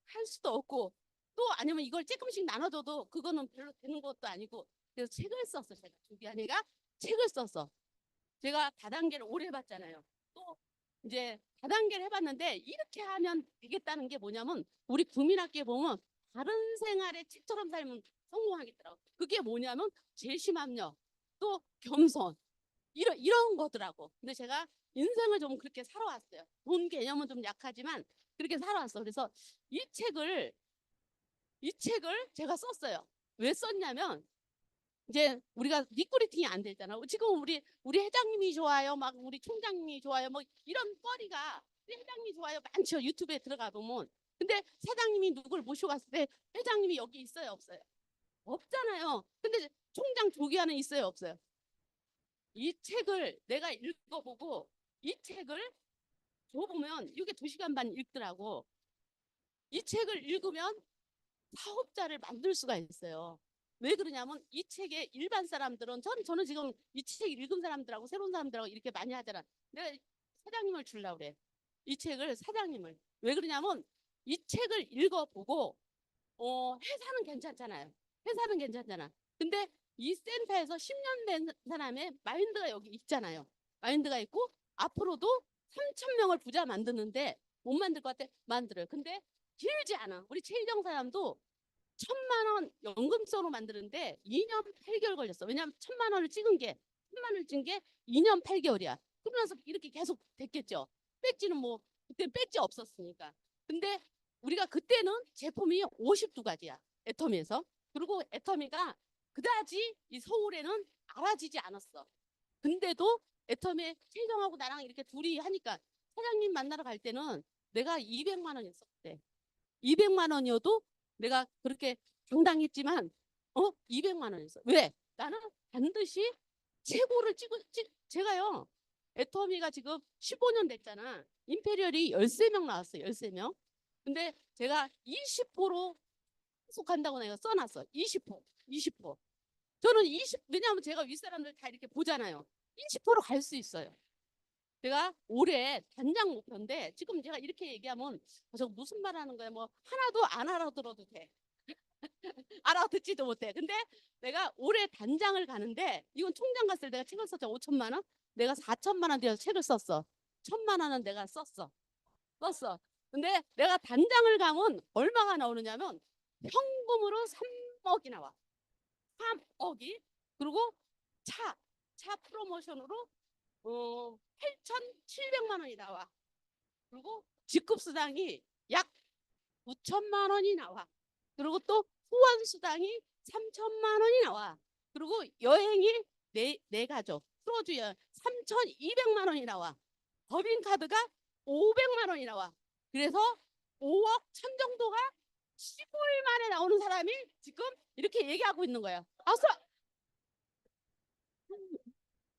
할 수도 없고 또 아니면 이걸 조금씩 나눠줘도 그거는 별로 되는 것도 아니고 그래서 책을 썼어. 제가 조기한이가 책을 썼어. 제가 다단계를 오래 해봤잖아요. 또 이제 다단계를 해봤는데 이렇게 하면 되겠다는 게 뭐냐면 우리 국민학교에 보면 다른 생활의 책처럼 살면 성공하겠더라고. 그게 뭐냐면 재심합력, 또 겸손 이런 거더라고. 근데 제가 인생을 좀 그렇게 살아왔어요. 돈 개념은 좀 약하지만 그렇게 살아왔어. 그래서 이 책을 제가 썼어요. 왜 썼냐면 이제 우리가 리크루팅이 안 되잖아. 지금 우리 회장님이 좋아요, 막 우리 총장님이 좋아요, 뭐 이런 거리가 우리 회장님이 좋아요 많죠. 유튜브에 들어가 보면. 근데 사장님이 누굴 모시고 갔을 때 회장님이 여기 있어요, 없어요? 없잖아요. 근데 총장 조기하는 있어요, 없어요? 이 책을 내가 읽어보고 이 책을 줘보면 이게 2시간 반 읽더라고. 이 책을 읽으면 사업자를 만들 수가 있어요. 왜 그러냐면 이 책에 일반 사람들은 저는 지금 이 책 읽은 사람들하고 새로운 사람들하고 이렇게 많이 하잖아. 내가 사장님을 주려고 그래. 이 책을 사장님을. 왜 그러냐면 이 책을 읽어보고 회사는 괜찮잖아요. 회사는 괜찮잖아. 근데 이 센터에서 10년 된 사람의 마인드가 여기 있잖아요. 마인드가 있고 앞으로도 3천 명을 부자 만드는데 못 만들 것 같아? 만들어요. 근데 길지 않아. 우리 최희정 사람도 1,000만 원 연금성으로 만드는데 2년 8개월 걸렸어. 왜냐하면 1,000만 원을 찍은 게 1,000만 원을 찍은 게 2년 8개월이야. 그러면서 이렇게 계속 됐겠죠. 배지는 뭐 그때 배지 없었으니까. 근데 우리가 그때는 제품이 52가지야. 애터미에서. 그리고 애터미가 그다지 이 서울에는 알아지지 않았어. 근데도 애터미 최정하고 나랑 이렇게 둘이 하니까 사장님 만나러 갈 때는 내가 200만 원이었었대. 200만 원이어도 내가 그렇게 당당했지만 200만 원이었어. 왜? 나는 반드시 최고를 제가요. 애터미가 지금 15년 됐잖아. 임페리얼이 13명 나왔어요. 13명. 근데 제가 20% 속한다고 내가 써놨어. 20%. 20%. 저는 왜냐하면 제가 윗사람들 다 이렇게 보잖아요. 20%갈 수 있어요. 제가 올해 단장 목표인데 지금 제가 이렇게 얘기하면 저 무슨 말 하는 거야? 뭐 하나도 안 알아들어도 돼. 알아듣지도 못해. 근데 내가 올해 단장을 가는데 이건 총장 갔을 때 내가 책을 썼죠. 5천만 원. 내가 4천만 원 들여서 책을 썼어. 1,000만 원은 내가 썼어. 근데 내가 단장을 가면 얼마가 나오느냐면 현금으로 3억이 나와. 3억이. 그리고 차 프로모션으로 8,700만 원이 나와. 그리고 직급수당이 약 9천만 원이 나와. 그리고 또 후원수당이 3천만 원이 나와. 그리고 여행이 네 가족, 크루즈 여행 3,200만 원이 나와. 법인카드가 500만 원이 나와. 그래서 5억 천 정도가 15일 만에 나오는 사람이 지금 이렇게 얘기하고 있는 거예요.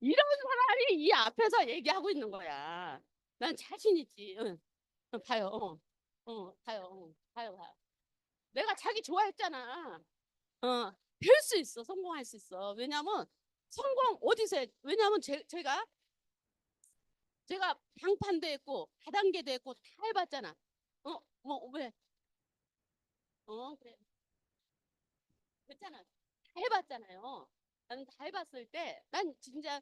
이런 사람이 이 앞에서 얘기하고 있는 거야. 난 자신 있지. 응. 봐요. 봐요. 봐요. 내가 자기 좋아했잖아. 될 수 있어. 성공할 수 있어. 왜냐면 성공 어디서 해? 왜냐면 제가 방판도 했고 다단계도 했고 다 해봤잖아. 뭐 왜? 그래. 괜찮아. 다 해봤잖아요. 나는 다 해봤을 때 난 진짜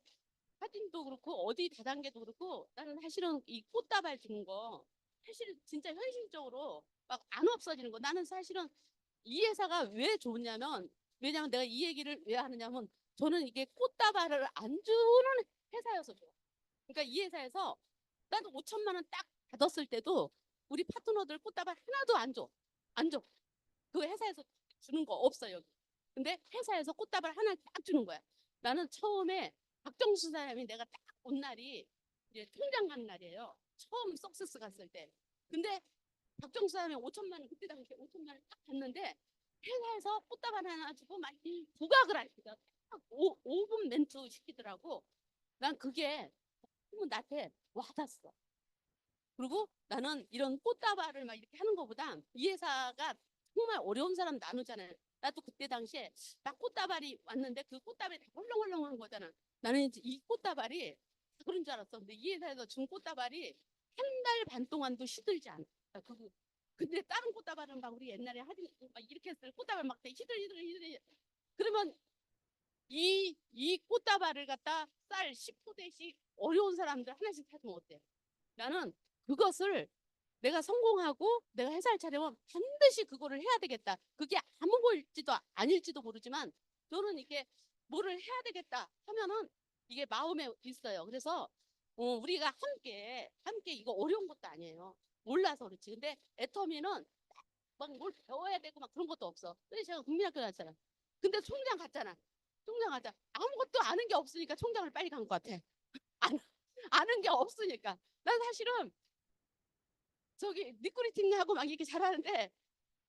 사진도 그렇고 어디 다단계도 그렇고 나는 사실은 이 꽃다발 주는 거 사실 진짜 현실적으로 막 안 없어지는 거 나는 사실은 이 회사가 왜 좋냐면 왜냐면 내가 이 얘기를 왜 하느냐면 저는 이게 꽃다발을 안 주는 회사여서 좋아. 그러니까 이 회사에서 나도 5천만 원 딱 받았을 때도 우리 파트너들 꽃다발 하나도 안 줘. 안 줘. 그 회사에서 주는 거 없어 여기. 근데 회사에서 꽃다발 하나 딱 주는 거야. 나는 처음에 박정수 사람이 내가 딱 온 날이 이제 통장 간 날이에요. 처음 석세스 갔을 때. 근데 박정수 사람이 5천만 원 그때 당시에 5천만 원 딱 받는데 회사에서 꽃다발 하나 주고 막 부각을 하니까 딱 5분 멘트 시키더라고. 난 그게 너무 나한테 와닿았어. 그리고 나는 이런 꽃다발을 막 이렇게 하는 것보다 이 회사가 정말 어려운 사람 나누잖아요. 나도 그때 당시에 막 꽃다발이 왔는데 그 꽃다발이 다 헐렁헐렁한 거잖아. 나는 이제 이 꽃다발이 그런 줄 알았어. 근데 이 회사에서 준 꽃다발이 한 달 반 동안도 시들지 않아. 근데 다른 꽃다발은 막 우리 옛날에 하진 막 이렇게 했을 꽃다발 막 히들 그러면 이 꽃다발을 갖다 쌀 10포대씩 어려운 사람들 하나씩 사주면 어때? 나는 그것을 내가 성공하고 내가 회사를 차리면 반드시 그거를 해야 되겠다. 그게 아무것일지도 아닐지도 모르지만 저는 이게 뭐를 해야 되겠다 하면은 이게 마음에 있어요. 그래서 우리가 함께 이거 어려운 것도 아니에요. 몰라서 그렇지. 근데 애터미는 막 뭘 배워야 되고 막 그런 것도 없어. 근데 제가 국민학교 다녔잖아. 근데 총장 갔잖아. 총장 갔잖아. 아무것도 아는 게 없으니까 총장을 빨리 간 것 같아. 안, 아는 게 없으니까. 난 사실은 저기 리크루팅하고 막 이렇게 잘하는데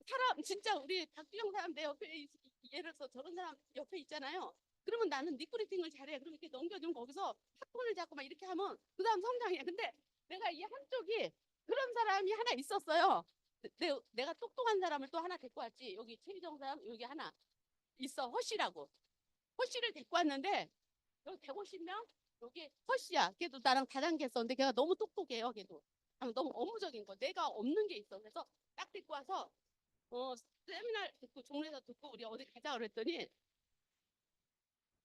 사람 진짜 우리 박주영 사람 내 옆에 예를 들어서 저런 사람 옆에 있잖아요. 그러면 나는 리크루팅을 잘해. 그럼 이렇게 넘겨주면 거기서 핫폰을 잡고 막 이렇게 하면 그 다음 성장해. 근데 내가 이 한쪽이 그런 사람이 하나 있었어요. 내가 똑똑한 사람을 또 하나 데리고 왔지. 여기 최희정 사람 여기 하나 있어. 허씨라고. 허씨를 데리고 왔는데 여기 150명 여기 허씨야. 걔도 나랑 다단계 했었는데 걔가 너무 똑똑해요. 걔도 너무 업무적인 거. 내가 없는 게 있어. 그래서 딱 데리고 와서 세미나 듣고 종로에서 듣고 우리 어디 가자 그랬더니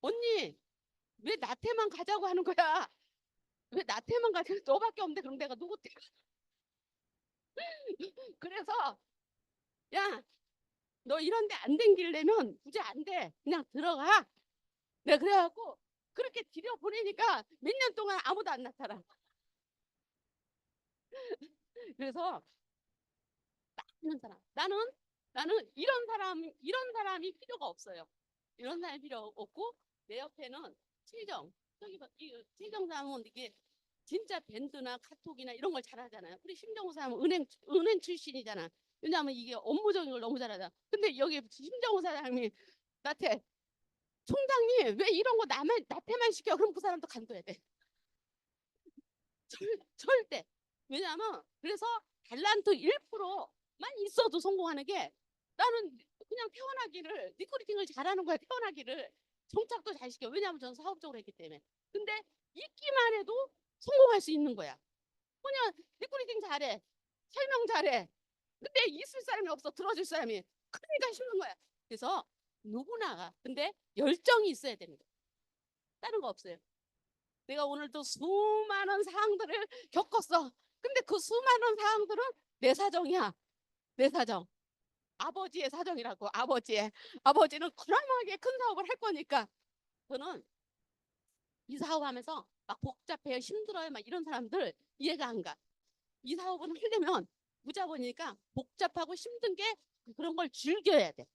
언니 왜 나한테만 가자고 하는 거야? 왜 나한테만 가자? 너밖에 없는데 그럼 내가 누구 때 그래서 야 너 이런 데 안 댕기려면 굳이 안 돼. 그냥 들어가. 내가 그래갖고 그렇게 들여보내니까 몇 년 동안 아무도 안 나타나. 그래서 있는 사람. 나는 이런 사람이 필요가 없어요. 이런 사람이 필요 없고 내 옆에는 최정. 저기 이 최정 사람은 이게 진짜 밴드나 카톡이나 이런 걸 잘하잖아요. 우리 심정우 사람은 은행 출신이잖아. 왜냐하면 이게 업무적인 걸 너무 잘하잖아. 근데 여기 심정우 사람이 나한테 총장님 왜 이런 거 나한테만 시켜? 그럼 그 사람도 간둬야 돼. 절대. 왜냐하면 그래서 달란트 1%만 있어도 성공하는 게 나는 그냥 태어나기를 리크루팅을 잘하는 거야. 태어나기를 정착도 잘 시켜. 왜냐하면 저는 사업적으로 했기 때문에. 근데 있기만 해도 성공할 수 있는 거야. 그냥 리크루팅 잘해. 설명 잘해. 근데 있을 사람이 없어. 들어줄 사람이. 그러니까 힘든 거야. 그래서 누구나가 근데 열정이 있어야 되는 거야. 다른 거 없어요. 내가 오늘도 수많은 상황들을 겪었어. 근데 그 수많은 상황들은 내 사정이야. 내 사정. 아버지의 사정이라고. 아버지는 그나마하게 큰 사업을 할 거니까. 저는 이 사업하면서 막 복잡해요. 힘들어요. 막 이런 사람들 이해가 안 가. 이 사업을 하려면 무자본이니까 복잡하고 힘든 게 그런 걸 즐겨야 돼.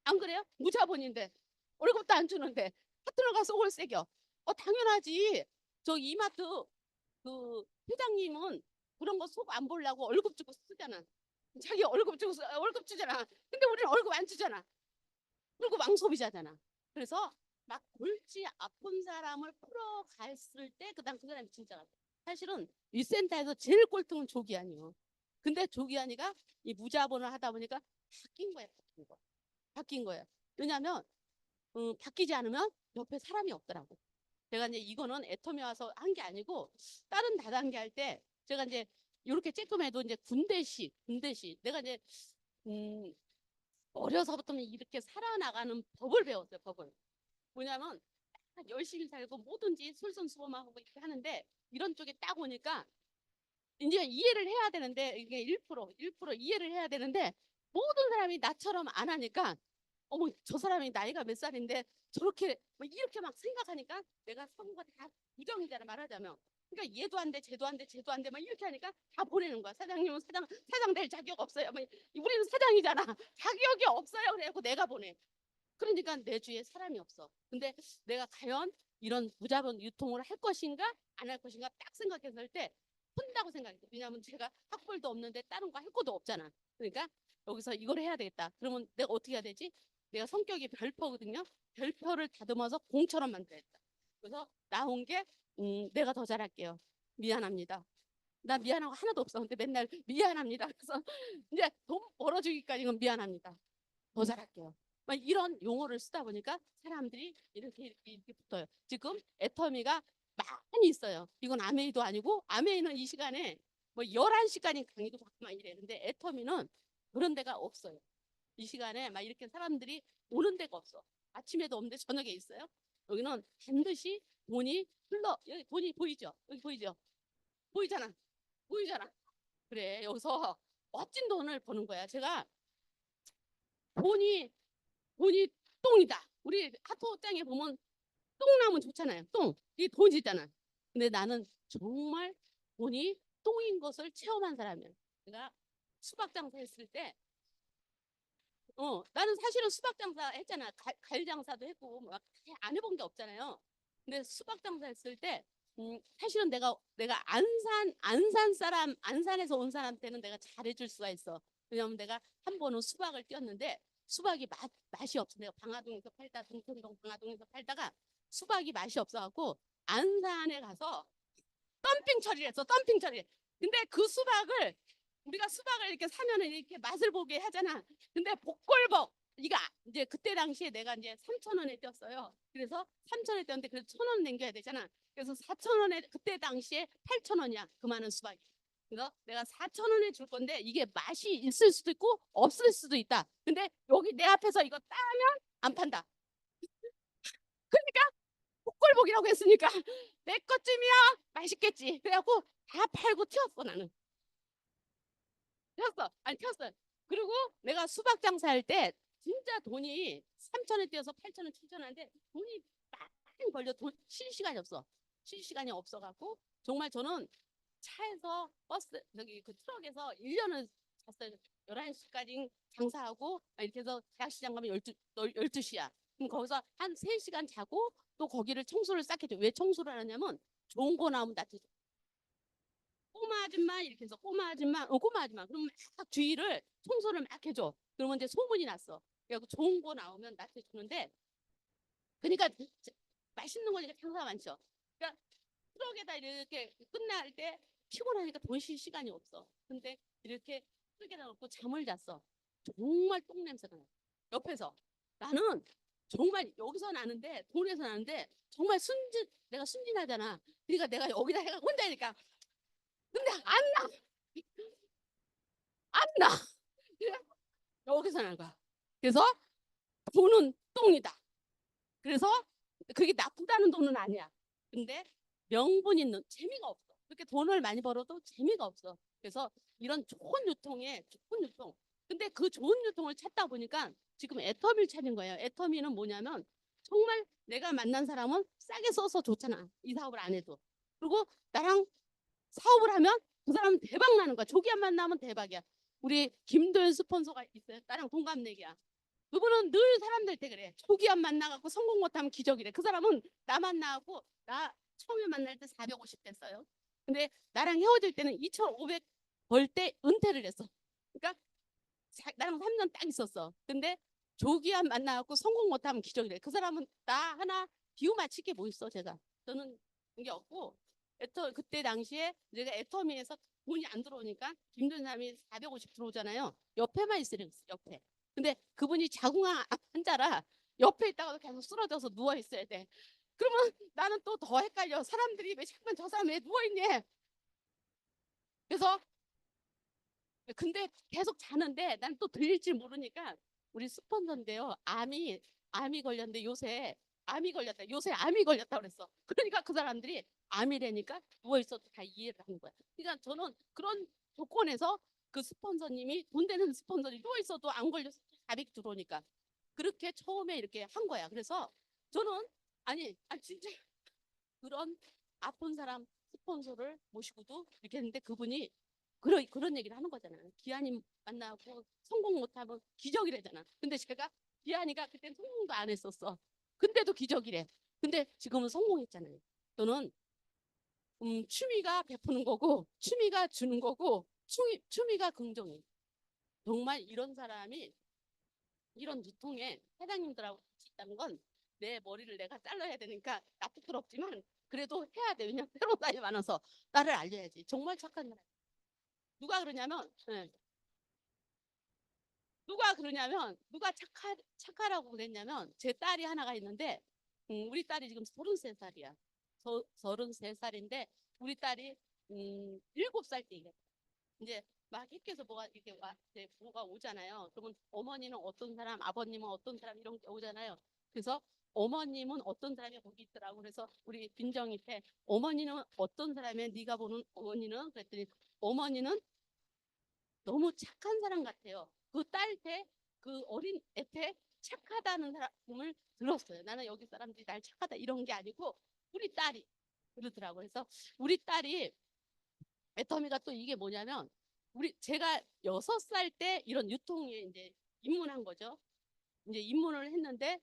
안 그래요? 무자본인데 월급도 안 주는데 파트너 가서 올 새겨. 당연하지. 저 이마트 그 회장님은 그런 거 속 안 보려고 월급 주고 쓰잖아. 자기 월급 주고 월급 주잖아. 근데 우리는 월급 안 주잖아. 그리고 왕소비자잖아. 그래서 막 골치 아픈 사람을 풀어갔을 때 그다음 그 사람이 진짜 같아. 사실은 이 센터에서 제일 꼴등은 조기환이요. 근데 조기환이가 이 무자본을 하다 보니까 바뀐 거야. 바뀐 거야. 왜냐하면 바뀌지 않으면 옆에 사람이 없더라고. 제가 이제 이거는 애텀에 와서 한 게 아니고 다른 다단계 할 때 제가 이제 이렇게 쬐끔해도 이제 군대식 내가 이제 어려서부터 이렇게 살아나가는 법을 배웠어요. 법을. 뭐냐면 딱 열심히 살고 뭐든지 솔선수범하고 이렇게 하는데 이런 쪽에 딱 오니까 이제 이해를 해야 되는데 이게 1% 이해를 해야 되는데 모든 사람이 나처럼 안 하니까 어머 저 사람이 나이가 몇 살인데 저렇게 뭐 이렇게 막 생각하니까 내가 성우가 다 부정이잖아 말하자면. 그러니까 얘도 안 돼, 쟤도 안 돼, 쟤도 안 돼, 막 이렇게 하니까 다 보내는 거야. 사장님은 사장 될 자격 없어요. 뭐 우리는 사장이잖아. 자격이 없어요. 그래갖고 내가 보내. 그러니까 내 주위에 사람이 없어. 근데 내가 과연 이런 무자본 유통을 할 것인가 안 할 것인가 딱 생각했을 때 혼다고 생각했어. 왜냐하면 제가 학벌도 없는데 다른 거 할 것도 없잖아. 그러니까 여기서 이걸 해야 되겠다. 그러면 내가 어떻게 해야 되지? 내가 성격이 별표거든요. 별표를 다듬어서 공처럼 만들어야겠다. 그래서 나온 게 내가 더 잘할게요. 미안합니다. 나 미안한 거 하나도 없어. 근데 맨날 미안합니다. 그래서 이제 돈 벌어주기까지는 미안합니다. 더 잘할게요. 막 이런 용어를 쓰다 보니까 사람들이 이렇게 붙어요. 지금 애터미가 많이 있어요. 이건 아메이도 아니고 아메이는 이 시간에 뭐 11시까지 강의도 받고 막 이랬는데 애터미는 그런 데가 없어요. 이 시간에 막 이렇게 사람들이 오는 데가 없어. 아침에도 없는데 저녁에 있어요. 여기는 반드시 돈이 흘러. 여기 돈이 보이죠? 여기 보이죠? 보이잖아. 보이잖아. 그래 여기서 멋진 돈을 버는 거야. 제가 돈이 똥이다. 우리 카토장에 보면 똥 나면 좋잖아요. 똥. 이게 돈이잖아. 근데 나는 정말 돈이 똥인 것을 체험한 사람이야. 내가 수박 장사 했을 때 나는 사실은 수박 장사 했잖아. 과일 장사도 했고 막 안 해본 게 없잖아요. 근데 수박 장사 했을 때 사실은 내가 안산에서 온 사람한테는 내가 잘해줄 수가 있어. 왜냐면 내가 한 번은 수박을 띄웠는데 수박이 맛이 없어. 내가 방화동에서 팔다 동천동 방화동에서 팔다가 수박이 맛이 없어갖고 안산에 가서 덤핑 처리를 했어. 덤핑 처리. 근데 그 수박을 우리가 수박을 이렇게 사면은 이렇게 맛을 보게 하잖아. 근데 복골복 이거 이제 그때 당시에 내가 이제 3,000원에 띄었어요. 그래서 3,000원에 띄었는데 그래서 1,000원 남겨야 되잖아. 그래서 4,000원에 그때 당시에 8,000원이야. 그 많은 수박이. 그래서 내가 4,000원에 줄 건데 이게 맛이 있을 수도 있고 없을 수도 있다. 근데 여기 내 앞에서 이거 따면 안 판다. 그러니까 복골복이라고 했으니까 내 것쯤이야 맛있겠지. 그래갖고 다 팔고 튀었어 나는. 튀었어. 아니 튀었어. 그리고 내가 수박 장사할 때 진짜 돈이 3,000원 띄어서 8,000원, 7,000원인데 돈이 많이 걸려. 쉴 시간이 없어. 쉴 시간이 없어갖고 정말 저는 차에서 버스 저기 그 트럭에서 1년을 잤어요. 11시까지 장사하고 이렇게 해서 대학시장 가면 12시야. 그럼 거기서 한 3시간 자고 또 거기를 청소를 싹 해줘. 왜 청소를 하냐면 좋은 거 나오면 나한테 꼬마 아줌마 이렇게 해서 꼬마 아줌마 그러면 막 주위를 청소를 막 해줘. 그러면 이제 소문이 났어. 그래서 좋은 거 나오면 나한테 주는데 그러니까 맛있는 거니까 장사가 많죠. 그러니까 트럭에다 이렇게 끝날 때 피곤하니까 돈 쉴 시간이 없어. 근데 이렇게 트럭에다 놓고 잠을 잤어. 정말 똥냄새가 나. 옆에서 나는 정말 여기서 나는데 돈에서 나는데 정말 내가 순진하잖아. 그러니까 내가 여기다 해가 혼자니까 근데 안 나. 안 나. 여기서 난 거야. 그래서 돈은 똥이다. 그래서 그게 나쁘다는 돈은 아니야. 근데 명분 있는 재미가 없어. 그렇게 돈을 많이 벌어도 재미가 없어. 그래서 이런 좋은 유통에 좋은 유통. 근데 그 좋은 유통을 찾다 보니까 지금 애터미를 찾은 거예요. 애터미는 뭐냐면 정말 내가 만난 사람은 싸게 써서 좋잖아. 이 사업을 안 해도. 그리고 나랑 사업을 하면 그 사람은 대박 나는 거야. 조기 한 만나면 대박이야. 우리 김도현 스폰서가 있어요. 나랑 동갑내기야. 그분은 늘 사람들한테 그래. 초기한 만나갖고 성공 못하면 기적이래. 그 사람은 나 만나갖고 나 처음에 만날 때 450 됐어요. 근데 나랑 헤어질 때는 2,500 벌 때 은퇴를 했어. 그러니까 나랑 3년 딱 있었어. 근데 조기한 만나갖고 성공 못하면 기적이래. 그 사람은 나 하나 비유 맞힐 게 뭐 있어 제가. 저는 그게 없고 그때 당시에 내가 애터미에서 돈이 안 들어오니까 김준 사람이 450 들어오잖아요. 옆에만 있으래 옆에. 근데 그분이 자궁암 환자라 옆에 있다가도 계속 쓰러져서 누워 있어야 돼. 그러면 나는 또 더 헷갈려. 사람들이 왜 잠깐 저 사람 왜 누워 있니? 그래서 근데 계속 자는데 난 또 들릴지 모르니까 우리 스폰서인데요. 암이 걸렸는데 요새 암이 걸렸다. 요새 암이 걸렸다 그랬어. 그러니까 그 사람들이 암이라니까 누워 있어도 다 이해를 하는 거야. 그러니까 저는 그런 조건에서 그 스폰서님이 돈 되는 스폰서이 누워 있어도 안 걸려서 400 들어오니까 그렇게 처음에 이렇게 한 거야. 그래서 저는 아니 진짜 그런 아픈 사람 스폰서를 모시고도 이렇게 했는데 그분이 그런 얘기를 하는 거잖아요. 기한이 만나고 성공 못하면 기적이래잖아. 근데 제가 기한이가 그때 성공도 안 했었어. 근데도 기적이래. 근데 지금은 성공했잖아요. 저는 취미가 베푸는 거고 취미가 주는 거고 취미가 긍정이. 정말 이런 사람이 이런 유통에 사장님들하고 같이 있다는 건 내 머리를 내가 잘라야 되니까 나쁘더럽지만 그래도 해야 돼. 왜냐면 새로운 사람이 많아서 나를 알려야지. 정말 착한 사람. 누가 그러냐면 누가 착하라고 그랬냐면 제 딸이 하나가 있는데 우리 딸이 지금 33살이야. 33살인데 우리 딸이 7살 때 이제 막 학교에서 뭐가 이렇게 이제 뭐가 오잖아요. 그러면 어머니는 어떤 사람, 아버님은 어떤 사람 이런 게 오잖아요. 그래서 어머님은 어떤 사람이 거기 있더라고. 그래서 우리 빈정이한테 어머니는 어떤 사람이야? 네가 보는 어머니는 그랬더니 어머니는 너무 착한 사람 같아요. 그 딸한테 그 어린 애한테 착하다는 사람을 들었어요. 나는 여기 사람들이 날 착하다 이런 게 아니고 우리 딸이 그러더라고. 그래서 우리 딸이 애터미가 또 이게 뭐냐면 제가 6살 때 이런 유통에 이제 입문한 거죠. 이제 입문을 했는데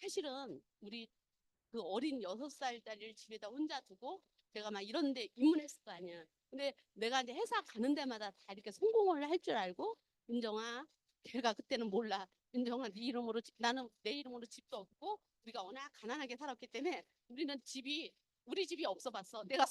사실은 우리 그 어린 6살짜리를 집에다 혼자 두고 제가 막 이런 데 입문했을 거 아니야. 근데 내가 이제 회사 가는 데마다 다 이렇게 성공을 할 줄 알고 민정아 걔가 그때는 몰라. 민정아 네 이름으로 나는 내 이름으로 집도 없고 우리가 워낙 가난하게 살았기 때문에 우리 집이 없어 봤어. 내가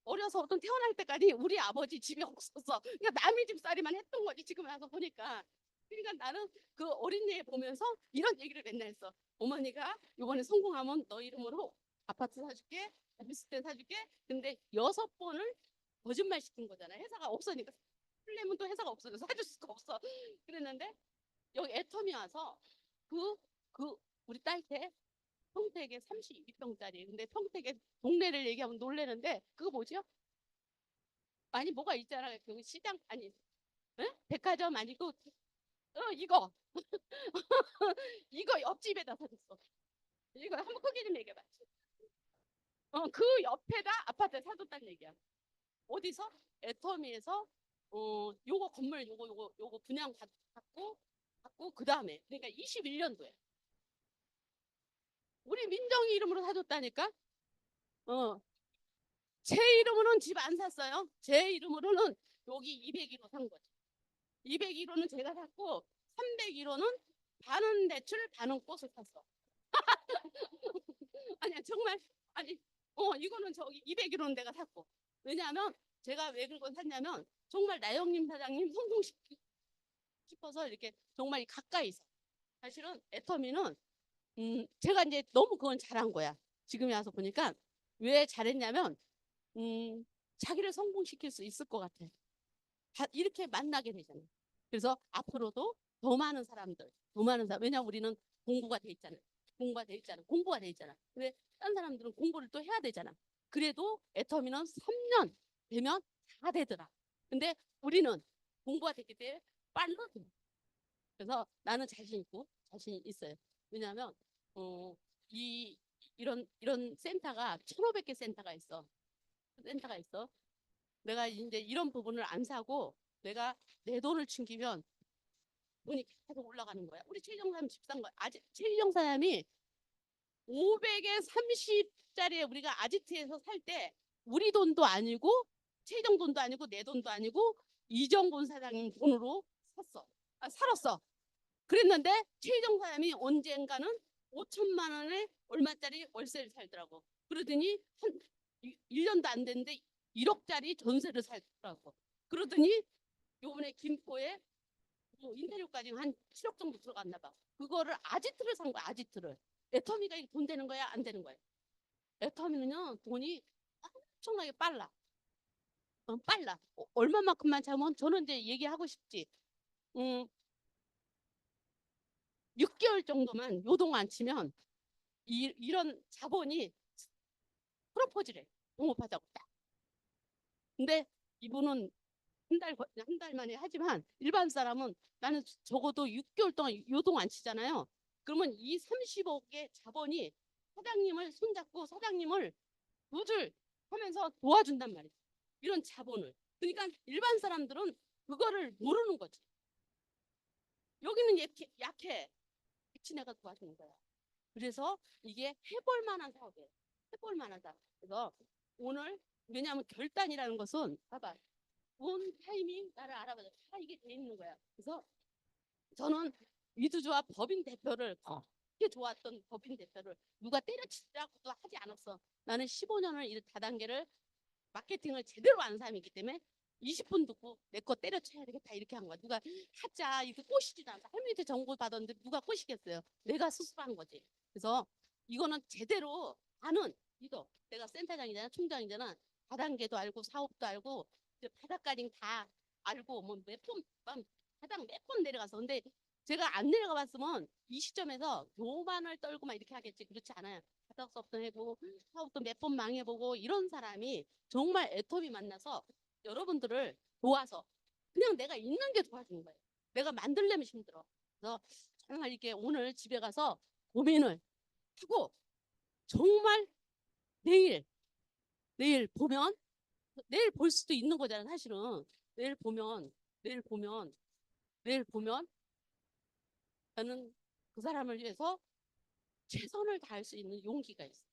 어려서부터 태어날 때까지 우리 아버지 집에 없었어. 그러니까 남의 집살이만 했던 거지 지금 와서 보니까. 그러니까 나는 그 어린애 보면서 이런 얘기를 맨날 했어. 어머니가 이번에 성공하면 너 이름으로 아파트 사줄게, 비스트 사줄게. 근데 6번을 거짓말 시킨 거잖아. 회사가 없으니까. 풀려면 또 회사가 없어서 사줄 수가 없어. 그랬는데 여기 애텀이 와서 그 우리 딸한테 평택에 32평짜리. 근데 평택에 동네를 얘기하면 놀래는데 그거 뭐죠? 아니 뭐가 있잖아. 그 시장 아니 응? 백화점 아니고 이거 이거 옆집에다 사줬어. 이거 한번 크게 좀 얘기해봐. 그 옆에다 아파트 사줬다는 얘기야. 어디서? 애터미에서 요거 건물 요거 분양 받고 그 다음에 그러니까 21년도에 우리 민정이 이름으로 사줬다니까. 제 이름으로는 집 안 샀어요. 제 이름으로는 여기 201호 산 거지. 201호는 제가 샀고 301호는 반은 대출 반은 꽃을 샀어. 아니야 정말 아니 이거는 저기 201호는 내가 샀고. 왜냐하면 제가 왜 그걸 샀냐면 정말 나영님 사장님 성공시키고 싶어서 이렇게 정말 가까이서. 사실은 애터미는 제가 이제 너무 그건 잘한 거야. 지금에 와서 보니까 왜 잘했냐면 자기를 성공시킬 수 있을 것 같아. 이렇게 만나게 되잖아. 그래서 앞으로도 더 많은 사람들, 왜냐면 우리는 공부가 돼 있잖아. 공부가 돼 있잖아. 근데 다른 사람들은 공부를 또 해야 되잖아. 그래도 애터미는 3년 되면 다 되더라. 근데 우리는 공부가 됐기 때문에 빠르거든. 그래서 나는 자신 있어요. 왜냐하면 이런 센터가 1,500개 센터가 있어. 내가 이제 이런 부분을 안 사고 내가 내 돈을 챙기면 돈이 계속 올라가는 거야. 우리 최희정 사람 집 산 거야. 아직 최희정 사람이 500에 30짜리에 우리가 아지트에서 살 때 우리 돈도 아니고 최희정 돈도 아니고 내 돈도 아니고 이정곤 사장님 돈으로 살았어. 그랬는데 최희정 사람이 언젠가는 5천만 원에 얼마짜리 월세를 살더라고. 그러더니 한 1년도 안 됐는데 1억짜리 전세를 살더라고. 그러더니 요번에 김포에 뭐 인테리어까지 한 7억 정도 들어갔나 봐. 그거를 아지트를 산 거야. 아지트를. 애터미가 돈 되는 거야? 안 되는 거야? 애터미는요 돈이 엄청나게 빨라. 빨라. 얼마만큼만 차면 저는 이제 얘기하고 싶지. 6개월 정도만 요동 안 치면 이런 자본이 프로포즈를 해. 동업하자고 딱. 근데 이분은 한 달 만에 하지만 일반 사람은 나는 적어도 6개월 동안 요동 안 치잖아요. 그러면 이 30억의 자본이 사장님을 손잡고 사장님을 노줄 하면서 도와준단 말이에요. 이런 자본을. 그러니까 일반 사람들은 그거를 모르는 거지. 여기는 약해. 백친애가 도와주는 거야. 그래서 이게 해볼 만한 사업이에요. 해볼 만한 사업. 그래서 오늘 왜냐하면 결단이라는 것은 봐봐. 온 타이밍 나를 알아봐줘. 다 이게 돼 있는 거야. 그래서 저는 위드조합 법인 대표를 그렇게 좋았던 법인 대표를 누가 때려치라고도 하지 않았어. 나는 15년을 이 다단계를 마케팅을 제대로 한 사람이기 때문에 20분 듣고 내 거 때려쳐야 되겠다 이렇게 한 거야. 누가 하자 이렇게 꼬시지도 않아. 할머니한테 정보 받았는데 누가 꼬시겠어요. 내가 스스로 한 거지. 그래서 이거는 제대로 아는 이거 내가 센터장이잖아 총장이잖아. 다단계도 알고 사업도 알고 바닥까지 다 알고 뭐 바닥 몇 번 내려가서 근데 제가 안 내려가 봤으면 이 시점에서 교만을 떨고 막 이렇게 하겠지. 그렇지 않아요. 바닥 수업도 해보고 사업도 몇 번 망해보고 이런 사람이 정말 애터미 만나서 여러분들을 도와서 그냥 내가 있는 게 도와주는 거예요. 내가 만들려면 힘들어. 그래서 정말 이렇게 오늘 집에 가서 고민을 하고 정말 내일 보면 내일 볼 수도 있는 거잖아 사실은. 내일 보면 저는 그 사람을 위해서 최선을 다할 수 있는 용기가 있어.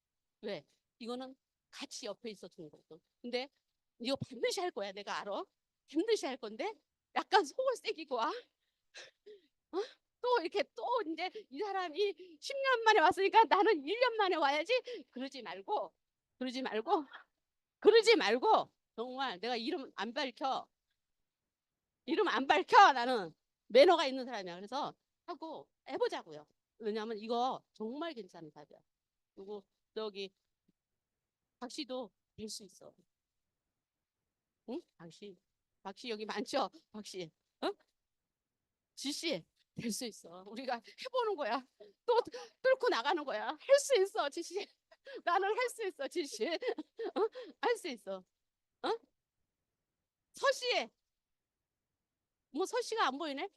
왜? 이거는 같이 옆에 있어 주는 거거든. 근데 이거 반드시 할 거야. 내가 알아. 반드시 할 건데 약간 속을 새기고 와. 또 이렇게 또 이제 이 사람이 10년 만에 왔으니까 나는 1년 만에 와야지. 그러지 말고 그러지 말고 정말 내가 이름 안 밝혀. 이름 안 밝혀. 나는 매너가 있는 사람이야. 그래서 하고 해보자고요. 왜냐하면 이거 정말 괜찮은 답이야. 그리고 저기 박 씨도 될 수 있어. 응? 박 씨. 박 씨 여기 많죠? 박 씨. 응? 지씨 될 수 있어. 우리가 해보는 거야. 또 뚫고 나가는 거야. 할 수 있어, 지씨. 나는 할 수 있어, 지씨. 어? 할 수 있어. 어? 서씨. 뭐 서씨가 안 보이네?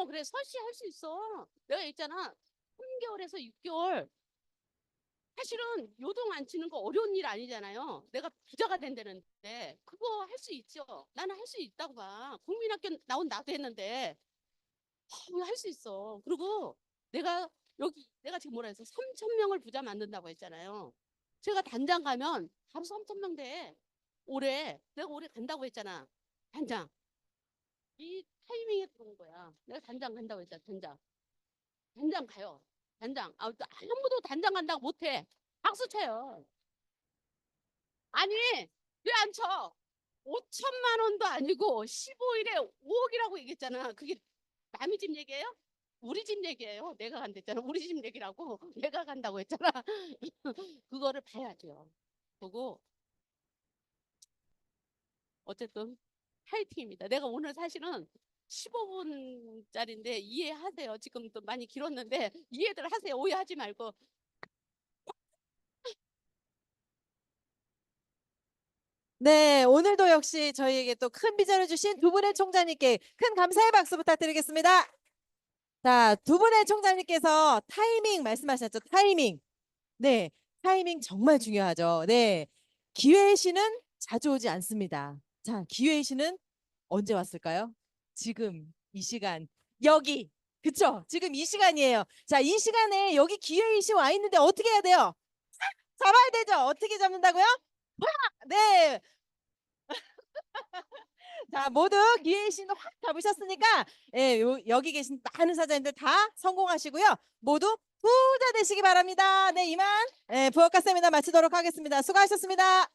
그래. 서씨 할 수 있어. 내가 있잖아. 3개월에서 6개월. 사실은 요동 안 치는 거 어려운 일 아니잖아요. 내가 부자가 된다는데 그거 할 수 있죠. 나는 할 수 있다고 봐. 국민학교 나온 나도 했는데 할 수 있어. 그리고 내가 내가 지금 뭐라 해서 3,000명을 부자 만든다고 했잖아요. 제가 단장 가면 바로 3,000명 돼. 내가 올해 간다고 했잖아. 단장. 이 타이밍에 들어온 거야. 내가 단장 간다고 했잖아. 단장 가요. 단장. 또 아무도 단장 간다고 못해. 박수 쳐요. 아니, 왜 안 쳐? 5천만 원도 아니고 15일에 5억이라고 얘기했잖아. 그게 남의 집 얘기예요? 우리 집 얘기예요. 내가 간댔잖아. 우리 집 얘기라고. 내가 간다고 했잖아. 그거를 봐야죠. 보고 어쨌든 파이팅입니다. 내가 오늘 사실은 15분짜리인데 이해하세요. 지금 또 많이 길었는데 이해들 하세요. 오해하지 말고. 네, 오늘도 역시 저희에게 또 큰 비전을 주신 두 분의 총장님께 큰 감사의 박수 부탁드리겠습니다. 자, 두 분의 총장님께서 타이밍 말씀하셨죠? 타이밍. 네, 타이밍 정말 중요하죠. 네, 기회의 신은 자주 오지 않습니다. 자, 기회의 신은 언제 왔을까요? 지금 이 시간 여기. 그쵸? 지금 이 시간이에요. 자, 이 시간에 여기 기회의 신 와 있는데 어떻게 해야 돼요? 잡아야 되죠? 어떻게 잡는다고요? 네. 자, 모두 기회의 신을 확 잡으셨으니까 예, 여기 계신 많은 사장님들 다 성공하시고요. 모두 부자 되시기 바랍니다. 네, 이만 부엌가 세미나 마치도록 하겠습니다. 수고하셨습니다.